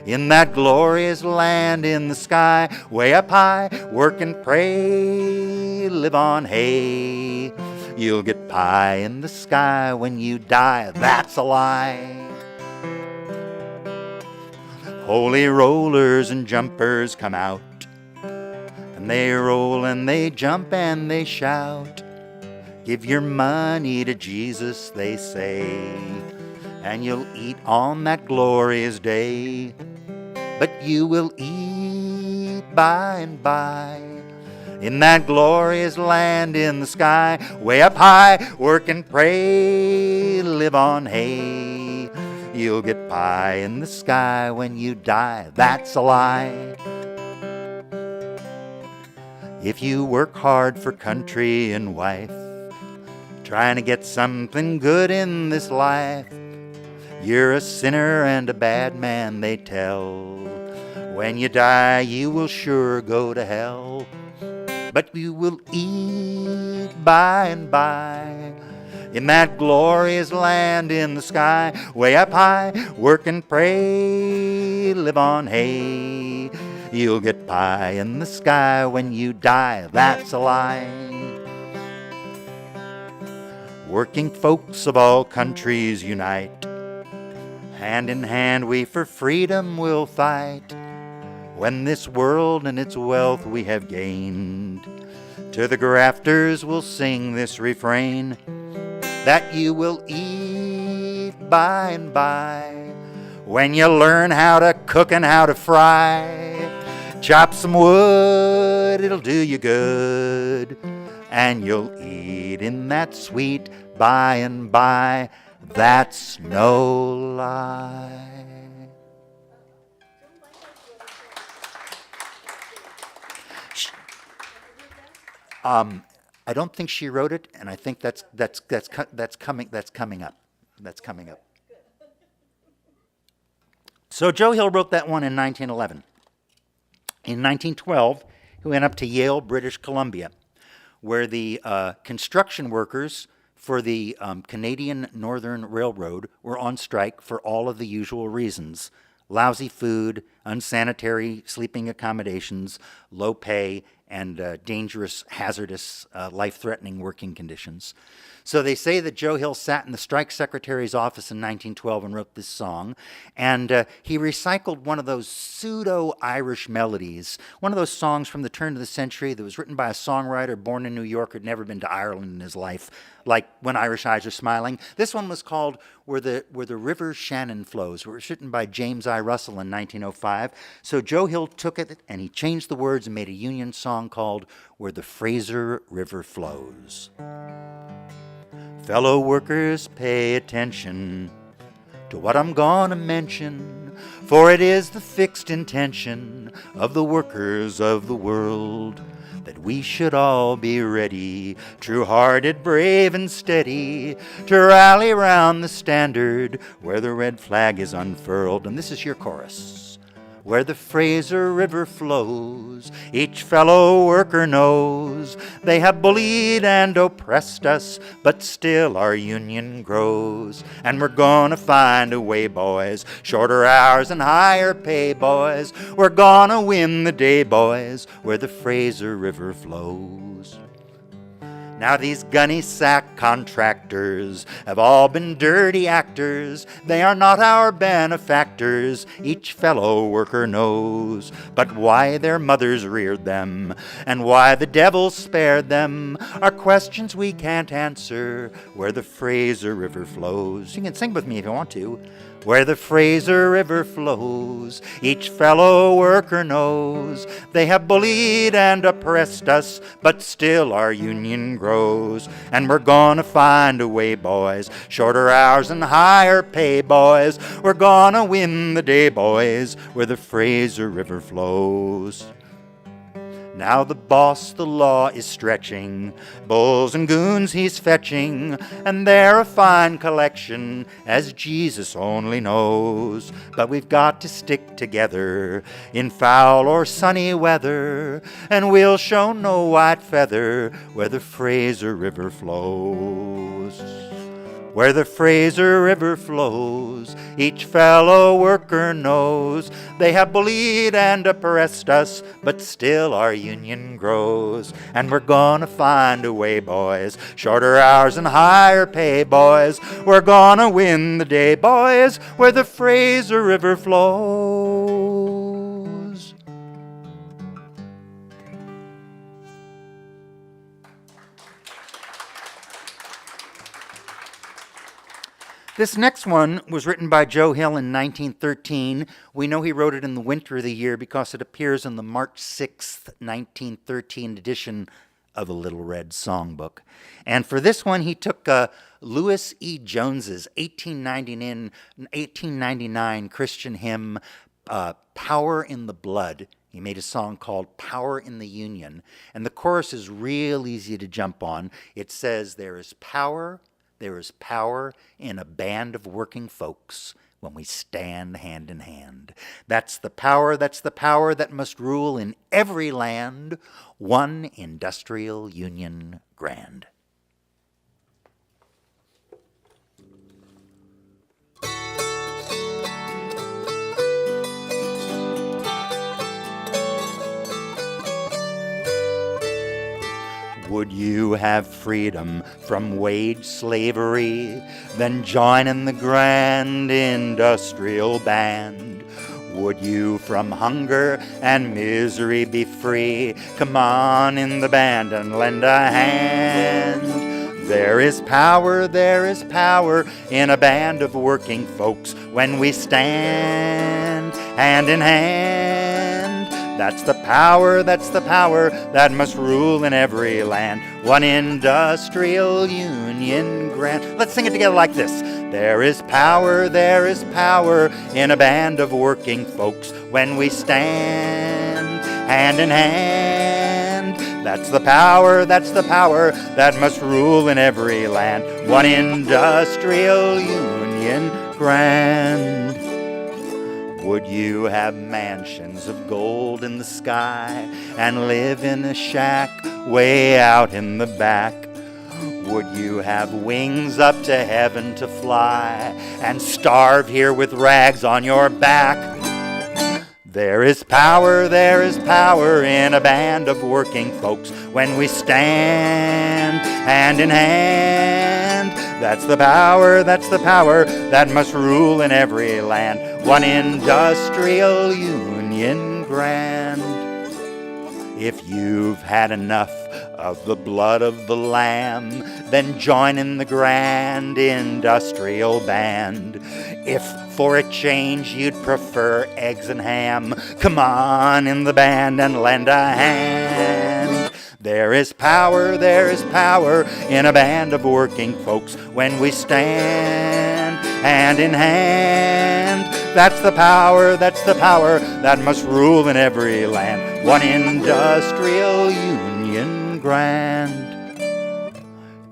in that glorious land in the sky. Way up high, work and pray, live on hay. You'll get pie in the sky when you die. That's a lie. Holy rollers and jumpers come out, and they roll and they jump and they shout. Give your money to Jesus, they say, and you'll eat on that glorious day. But you will eat by and by in that glorious land in the sky. Way up high, work and pray, live on hay. You'll get pie in the sky when you die. That's a lie. If you work hard for country and wife, trying to get something good in this life, you're a sinner and a bad man, they tell. When you die, you will sure go to hell. But you will eat by and by in that glorious land in the sky, way up high. Work and pray, live on hay. You'll get pie in the sky when you die. That's a lie. Working folks of all countries unite. Hand in hand we for freedom will fight. When this world and its wealth we have gained, to the grafters we'll sing this refrain, that you will eat by and by, when you learn how to cook and how to fry. Chop some wood, it'll do you good, and you'll eat in that sweet by and by. That's no lie. I don't think she wrote it, and I think that's coming up. That's coming up. So Joe Hill wrote that one in 1911. In 1912, he went up to Yale, British Columbia, where the construction workers for the Canadian Northern Railroad were on strike for all of the usual reasons: lousy food, unsanitary sleeping accommodations, low pay, and dangerous, hazardous, life-threatening working conditions. So they say that Joe Hill sat in the strike secretary's office in 1912 and wrote this song, and he recycled one of those pseudo-Irish melodies, one of those songs from the turn of the century that was written by a songwriter born in New York who had never been to Ireland in his life, like When Irish Eyes Are Smiling. This one was called Where the River Shannon Flows. It was written by James I. Russell in 1905. So Joe Hill took it and he changed the words and made a Union song called Where the Fraser River Flows. Fellow workers, pay attention to what I'm gonna mention, for it is the fixed intention of the workers of the world that we should all be ready, true-hearted, brave, and steady, to rally round the standard where the red flag is unfurled. And this is your chorus. Where the Fraser River flows, each fellow worker knows they have bullied and oppressed us, but still our union grows. And we're gonna find a way, boys, shorter hours and higher pay, boys. We're gonna win the day, boys, where the Fraser River flows. Now these gunny sack contractors have all been dirty actors. They are not our benefactors, each fellow worker knows. But why their mothers reared them, and why the devil spared them, are questions we can't answer where the Fraser River flows. You can sing with me if you want to. Where the Fraser River flows, each fellow worker knows they have bullied and oppressed us, but still our union grows. And we're gonna find a way, boys, shorter hours and higher pay, boys. We're gonna win the day, boys, where the Fraser River flows. Now the boss the law is stretching, bulls and goons he's fetching, and they're a fine collection, as Jesus only knows. But we've got to stick together in foul or sunny weather, and we'll show no white feather where the Fraser River flows. Where the Fraser River flows, each fellow worker knows they have bullied and oppressed us, but still our union grows. And we're gonna find a way, boys, shorter hours and higher pay, boys. We're gonna win the day, boys, where the Fraser River flows. This next one was written by Joe Hill in 1913. We know he wrote it in the winter of the year because it appears in the March 6th, 1913 edition of the Little Red Songbook. And for this one, he took Louis E. Jones's 1899 Christian hymn, Power in the Blood. He made a song called Power in the Union, and the chorus is real easy to jump on. It says, there is power in a band of working folks when we stand hand in hand. That's the power that must rule in every land, one industrial union grand. Would you have freedom from wage slavery? Then join in the grand industrial band. Would you from hunger and misery be free? Come on in the band and lend a hand. There is power in a band of working folks when we stand hand in hand. That's the power that must rule in every land. One industrial union grand. Let's sing it together like this. There is power in a band of working folks when we stand hand in hand. That's the power that must rule in every land. One industrial union grand. Would you have mansions of gold in the sky and live in a shack way out in the back? Would you have wings up to heaven to fly and starve here with rags on your back? There is power in a band of working folks when we stand hand in hand. That's the power that must rule in every land. One industrial union grand. If you've had enough of the blood of the lamb, then join in the grand industrial band. If for a change you'd prefer eggs and ham, come on in the band and lend a hand. There is power in a band of working folks when we stand hand in hand. That's the power that must rule in every land. One industrial union grand.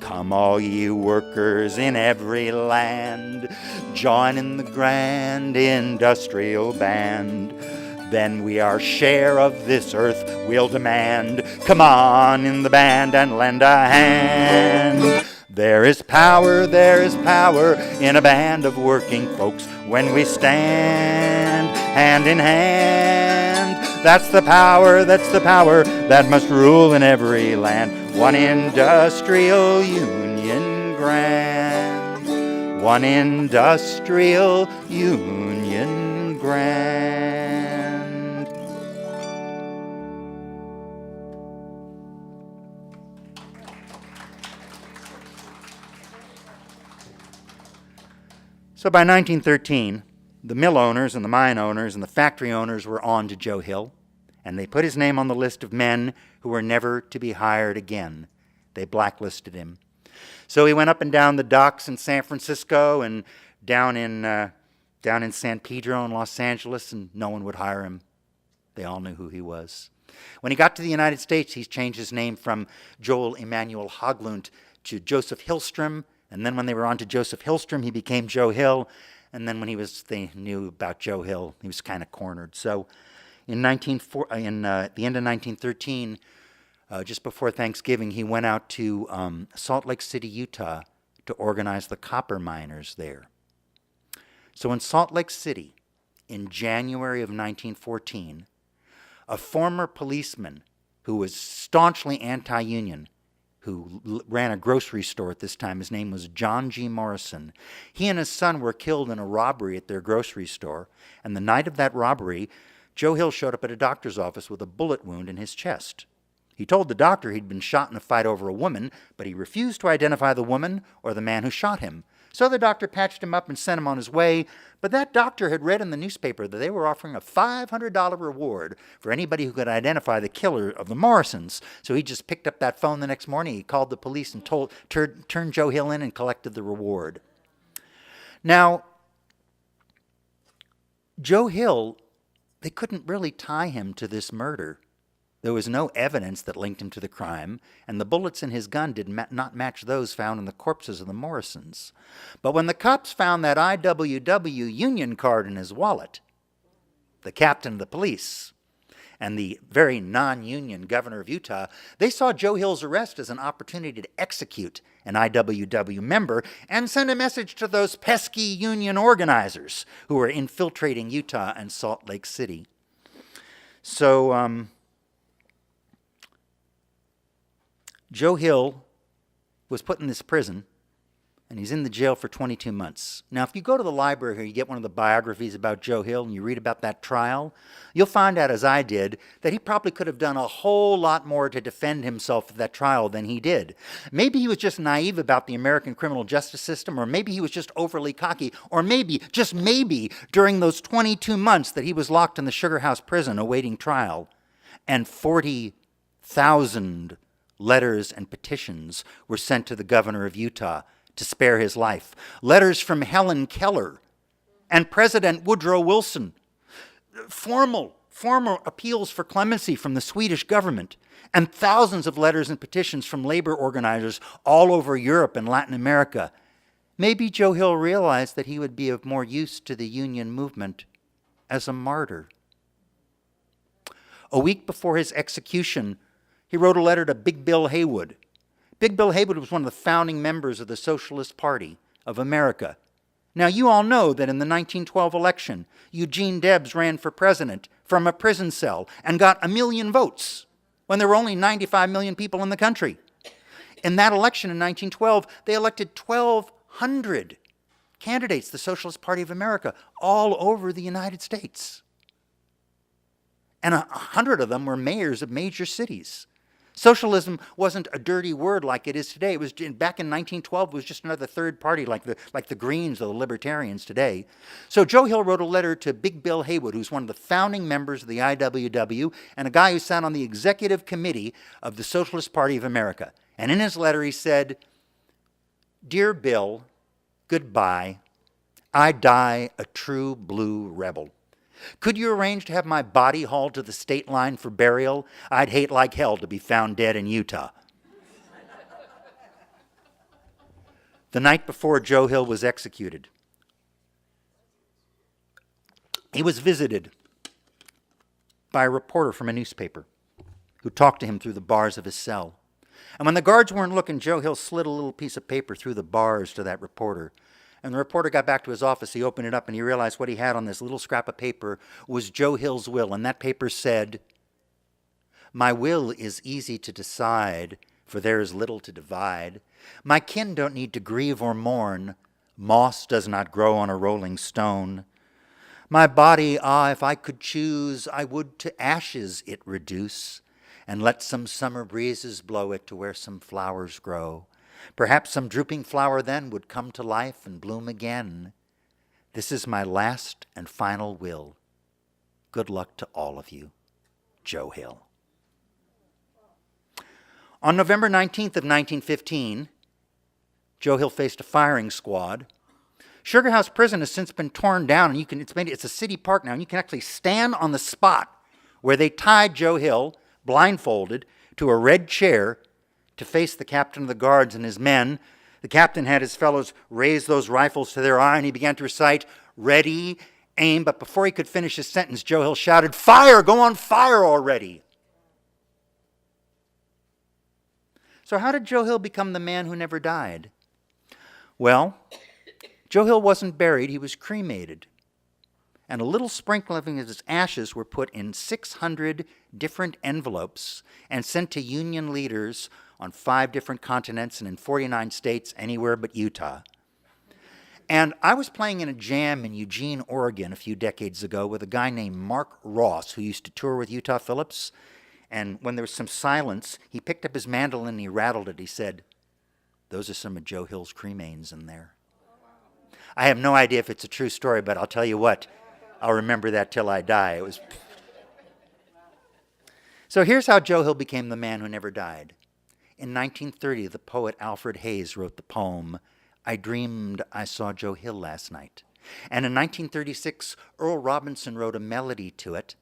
Come all ye workers in every land, join in the grand industrial band. Then we our share of this earth will demand. Come on in the band and lend a hand. There is power in a band of working folks when we stand hand in hand. That's the power that must rule in every land. One industrial union grand. One industrial union grand. So by 1913, the mill owners and the mine owners and the factory owners were on to Joe Hill, and they put his name on the list of men who were never to be hired again. They blacklisted him. So he went up and down the docks in San Francisco and down in San Pedro in Los Angeles, and no one would hire him. They all knew who he was. When he got to the United States, he changed his name from Joel Emanuel Haglund to Joseph Hillstrom. And then when they were on to Joseph Hillstrom, he became Joe Hill. And then when they knew about Joe Hill, he was kind of cornered. So at the end of 1913, just before Thanksgiving, he went out to Salt Lake City, Utah, to organize the copper miners there. So in Salt Lake City, in January of 1914, a former policeman who was staunchly anti-union, who ran a grocery store at this time. His name was John G. Morrison. He and his son were killed in a robbery at their grocery store, and the night of that robbery, Joe Hill showed up at a doctor's office with a bullet wound in his chest. He told the doctor he'd been shot in a fight over a woman, but he refused to identify the woman or the man who shot him. So the doctor patched him up and sent him on his way, but that doctor had read in the newspaper that they were offering a $500 reward for anybody who could identify the killer of the Morrisons. So he just picked up that phone the next morning, he called the police and turned Joe Hill in and collected the reward. Now, Joe Hill, they couldn't really tie him to this murder. There was no evidence that linked him to the crime, and the bullets in his gun did not match those found in the corpses of the Morrisons. But when the cops found that IWW union card in his wallet, the captain of the police and the very non-union governor of Utah, they saw Joe Hill's arrest as an opportunity to execute an IWW member and send a message to those pesky union organizers who were infiltrating Utah and Salt Lake City. So, Joe Hill was put in this prison, and he's in the jail for 22 months. Now, if you go to the library here, you get one of the biographies about Joe Hill, and you read about that trial, you'll find out, as I did, that he probably could have done a whole lot more to defend himself at that trial than he did. Maybe he was just naive about the American criminal justice system, or maybe he was just overly cocky, or maybe, just maybe, during those 22 months that he was locked in the Sugar House prison awaiting trial, and 40,000 letters and petitions were sent to the governor of Utah to spare his life. Letters from Helen Keller and President Woodrow Wilson. Formal appeals for clemency from the Swedish government. And thousands of letters and petitions from labor organizers all over Europe and Latin America. Maybe Joe Hill realized that he would be of more use to the union movement as a martyr. A week before his execution, he wrote a letter to Big Bill Haywood. Big Bill Haywood was one of the founding members of the Socialist Party of America. Now, you all know that in the 1912 election, Eugene Debs ran for president from a prison cell and got 1 million votes when there were only 95 million people in the country. In that election in 1912, they elected 1,200 candidates, the Socialist Party of America, all over the United States. And 100 of them were mayors of major cities. Socialism wasn't a dirty word like it is today. It was back in 1912. It was just another third party like the Greens or the Libertarians today. So Joe Hill wrote a letter to Big Bill Haywood, who's one of the founding members of the IWW and a guy who sat on the executive committee of the Socialist Party of America. And in his letter he said, "Dear Bill, goodbye. I die a true blue rebel. Could you arrange to have my body hauled to the state line for burial? I'd hate like hell to be found dead in Utah." The night before Joe Hill was executed, he was visited by a reporter from a newspaper who talked to him through the bars of his cell. And when the guards weren't looking, Joe Hill slid a little piece of paper through the bars to that reporter. And the reporter got back to his office, he opened it up, and he realized what he had on this little scrap of paper was Joe Hill's will. And that paper said, "My will is easy to decide, for there is little to divide. My kin don't need to grieve or mourn. Moss does not grow on a rolling stone. My body, if I could choose, I would to ashes it reduce, and let some summer breezes blow it to where some flowers grow. Perhaps some drooping flower then would come to life and bloom again. This is my last and final will. Good luck to all of you. Joe Hill." On November 19th of 1915, Joe Hill faced a firing squad. Sugar House Prison has since been torn down, and it's a city park now, and you can actually stand on the spot where they tied Joe Hill, blindfolded, to a red chair to face the captain of the guards and his men. The captain had his fellows raise those rifles to their eye, and he began to recite, "Ready, aim." But before he could finish his sentence, Joe Hill shouted, "Fire! Go on fire already!" So how did Joe Hill become the man who never died? Well, Joe Hill wasn't buried, he was cremated. And a little sprinkling of his ashes were put in 600 different envelopes and sent to union leaders on 5 different continents and in 49 states, anywhere but Utah. And I was playing in a jam in Eugene, Oregon a few decades ago with a guy named Mark Ross, who used to tour with Utah Phillips. And when there was some silence, he picked up his mandolin and he rattled it. He said, "Those are some of Joe Hill's cremains in there." I have no idea if it's a true story, but I'll tell you what, I'll remember that till I die. It was. So here's how Joe Hill became the man who never died. In 1930, the poet Alfred Hayes wrote the poem, I Dreamed I Saw Joe Hill Last Night. And in 1936, Earl Robinson wrote a melody to it.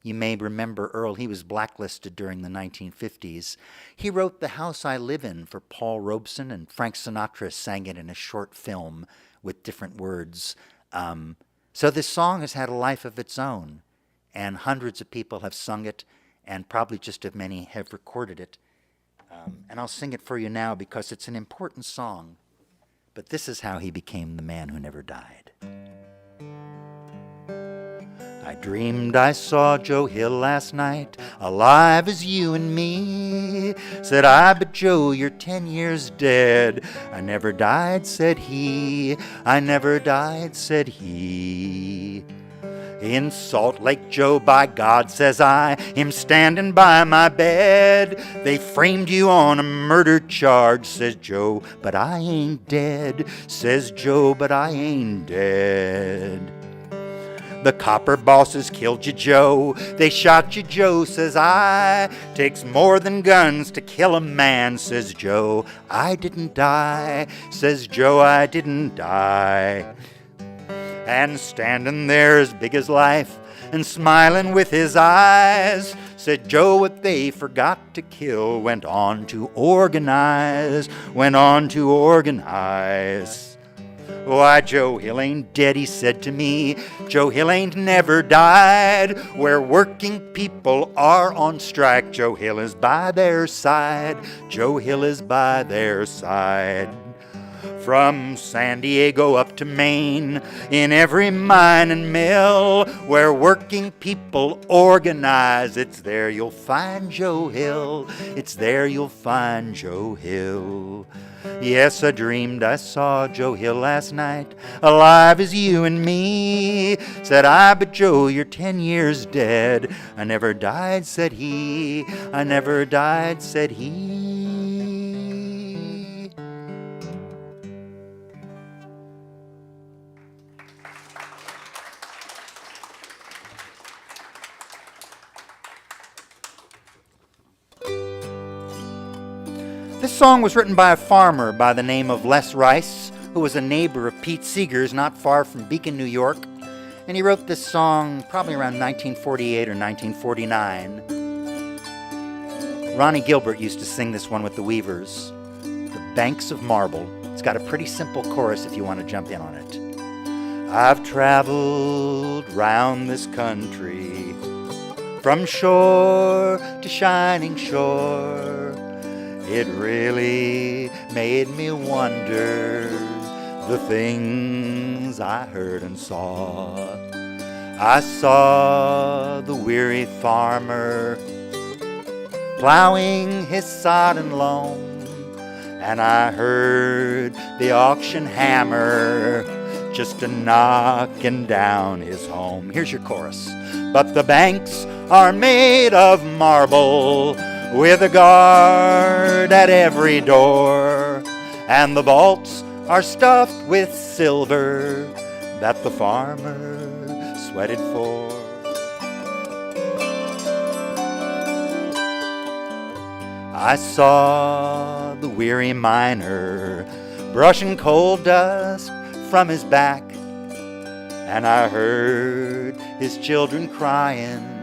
You may remember Earl, he was blacklisted during the 1950s. He wrote The House I Live In for Paul Robeson, and Frank Sinatra sang it in a short film with different words. So this song has had a life of its own, and hundreds of people have sung it, and probably just as many have recorded it. And I'll sing it for you now because it's an important song. But this is how he became the man who never died. I dreamed I saw Joe Hill last night, alive as you and me. Said I, but Joe, you're 10 years dead. I never died, said he. I never died, said he. In Salt Lake, Joe, by God, says I, him standing by my bed. They framed you on a murder charge, says Joe, but I ain't dead. Says Joe, but I ain't dead. The copper bosses killed you, Joe. They shot you, Joe, says I. Takes more than guns to kill a man, says Joe. I didn't die, says Joe, I didn't die. And standing there as big as life and smiling with his eyes, said Joe, what they forgot to kill went on to organize, went on to organize. Why, Joe Hill ain't dead, he said to me. Joe Hill ain't never died. Where working people are on strike, Joe Hill is by their side. Joe Hill is by their side. From San Diego up to Maine, in every mine and mill, where working people organize, it's there you'll find Joe Hill. It's there you'll find Joe Hill. Yes, I dreamed I saw Joe Hill last night, alive as you and me. Said I, but Joe, you're 10 years dead. I never died, said he. I never died, said he. This song was written by a farmer by the name of Les Rice, who was a neighbor of Pete Seeger's not far from Beacon, New York. And he wrote this song probably around 1948 or 1949. Ronnie Gilbert used to sing this one with the Weavers. The Banks of Marble. It's got a pretty simple chorus if you want to jump in on it. I've traveled round this country, from shore to shining shore. It really made me wonder the things I heard and saw. I saw the weary farmer plowing his sodden loam, and I heard the auction hammer just a-knocking down his home. Here's your chorus. But the banks are made of marble, with a guard at every door, and the vaults are stuffed with silver that the farmer sweated for. I saw the weary miner brushing coal dust from his back, and I heard his children crying,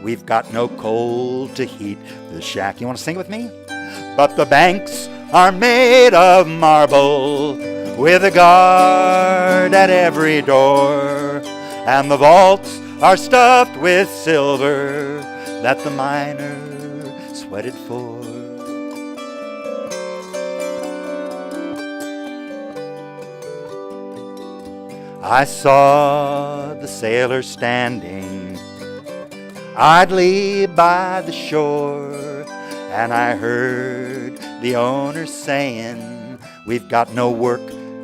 we've got no coal to heat the shack. You want to sing with me? But the banks are made of marble, with a guard at every door, and the vaults are stuffed with silver that the miner sweated for. I saw the sailor standing idly by the shore, and I heard the owner saying, we've got no work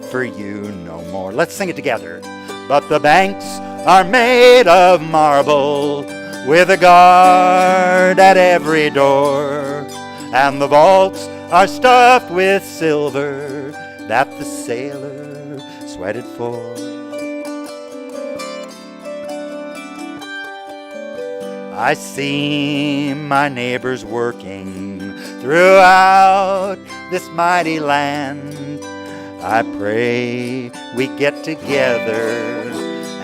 for you no more. Let's sing it together. But the banks are made of marble, with a guard at every door, and the vaults are stuffed with silver that the sailor sweated for. I see my neighbors working throughout this mighty land. I pray we get together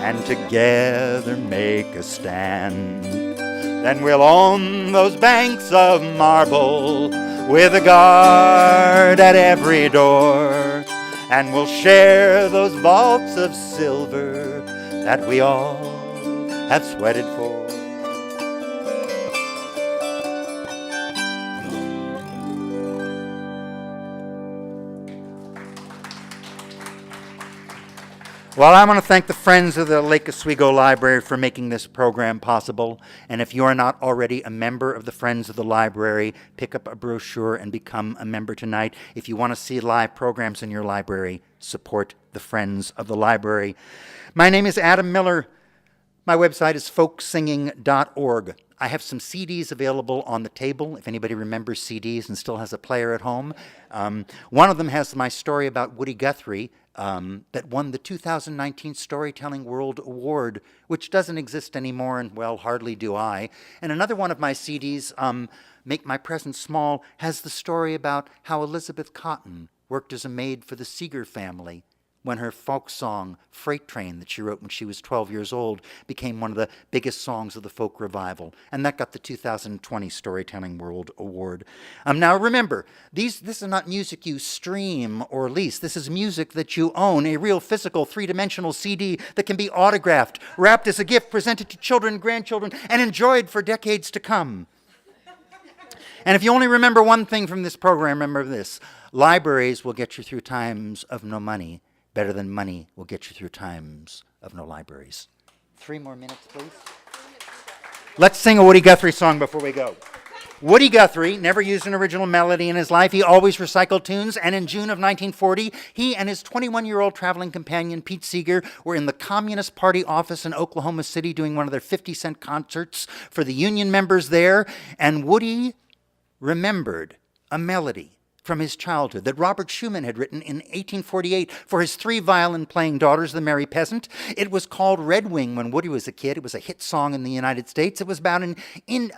and together make a stand. Then we'll own those banks of marble with a guard at every door, and we'll share those vaults of silver that we all have sweated for. Well, I want to thank the Friends of the Lake Oswego Library for making this program possible. And if you are not already a member of the Friends of the Library, pick up a brochure and become a member tonight. If you want to see live programs in your library, support the Friends of the Library. My name is Adam Miller. My website is folksinging.org. I have some CDs available on the table, if anybody remembers CDs and still has a player at home. One of them has my story about Woody Guthrie, that won the 2019 Storytelling World Award, which doesn't exist anymore, and well, hardly do I. And another one of my CDs, Make My Presence Small, has the story about how Elizabeth Cotton worked as a maid for the Seeger family when her folk song, Freight Train, that she wrote when she was 12 years old, became one of the biggest songs of the folk revival. And that got the 2020 Storytelling World Award. Now remember, this is not music you stream or lease. This is music that you own, a real physical three-dimensional CD that can be autographed, wrapped as a gift, presented to children, grandchildren, and enjoyed for decades to come. And if you only remember one thing from this program, remember this. Libraries will get you through times of no money better than money will get you through times of no libraries. 3 more minutes, please. Let's sing a Woody Guthrie song before we go. Woody Guthrie never used an original melody in his life. He always recycled tunes, and in June of 1940, he and his 21-year-old traveling companion, Pete Seeger, were in the Communist Party office in Oklahoma City doing one of their 50-cent concerts for the union members there, and Woody remembered a melody from his childhood that Robert Schumann had written in 1848 for his 3 violin-playing daughters, the Merry Peasant. It was called Red Wing when Woody was a kid. It was a hit song in the United States. It was about a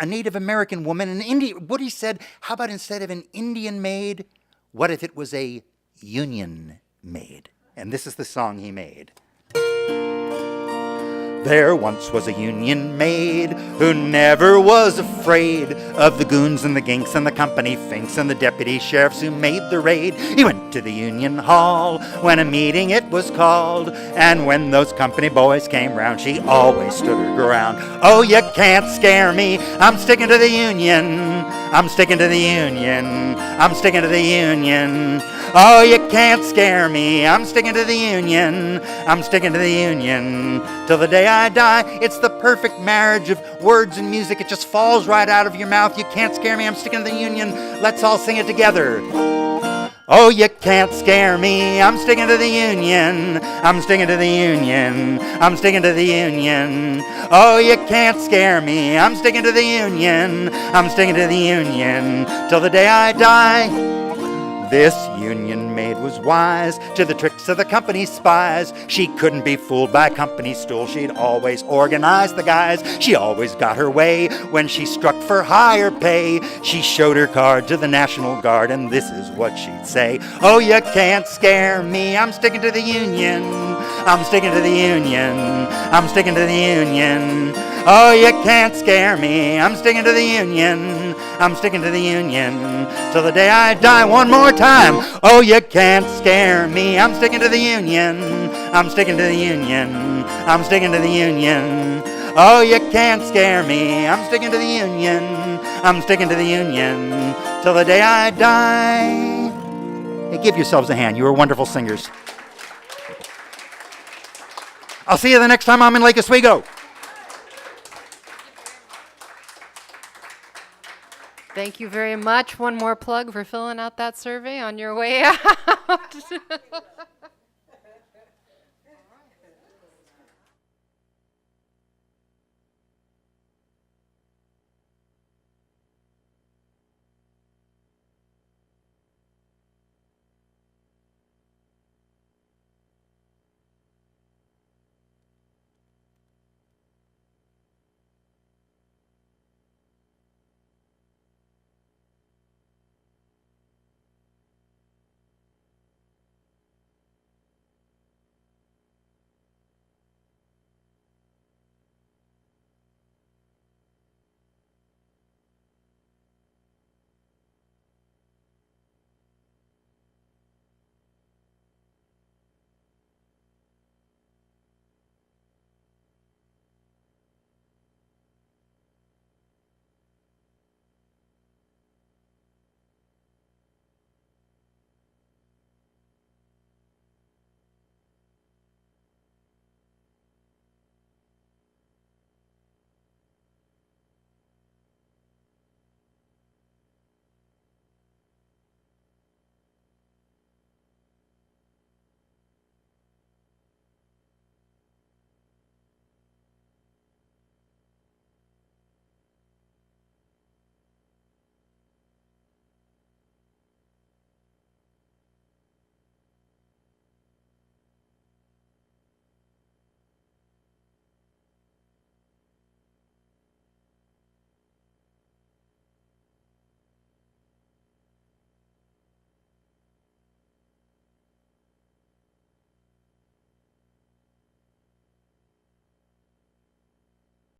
Native American woman. Woody said, how about instead of an Indian maid, what if it was a Union maid? And this is the song he made. There once was a Union maid who never was afraid of the goons and the ginks and the company finks and the deputy sheriffs who made the raid. He went to the Union Hall when a meeting it was called, and when those company boys came round, she always stood her ground. Oh, you can't scare me, I'm sticking to the Union, I'm sticking to the Union, I'm sticking to the Union. Oh, you can't scare me, I'm sticking to the Union, I'm sticking to the Union. Till the day I die, it's the perfect marriage of words and music. It just falls right out of your mouth. You can't scare me, I'm sticking to the Union. Let's all sing it together. Oh, you can't scare me, I'm sticking to the Union, I'm sticking to the Union, I'm sticking to the Union. Oh, you can't scare me, I'm sticking to the Union, I'm sticking to the Union. Till the day I die. This Union maid was wise to the tricks of the company spies. She couldn't be fooled by a company stool. She'd always organize the guys. She always got her way when she struck for higher pay. She showed her card to the National Guard, and this is what she'd say. Oh, you can't scare me, I'm sticking to the Union, I'm sticking to the Union, I'm sticking to the Union. Oh, you can't scare me, I'm sticking to the Union, I'm sticking to the Union. Till the day I die. One more time. Oh, you can't scare me, I'm sticking to the Union, I'm sticking to the Union, I'm sticking to the Union. Oh, you can't scare me, I'm sticking to the Union, I'm sticking to the Union. Till the day I die. Hey, give yourselves a hand. You were wonderful singers. I'll see you the next time I'm in Lake Oswego. Thank you very much. One more plug for filling out that survey on your way out.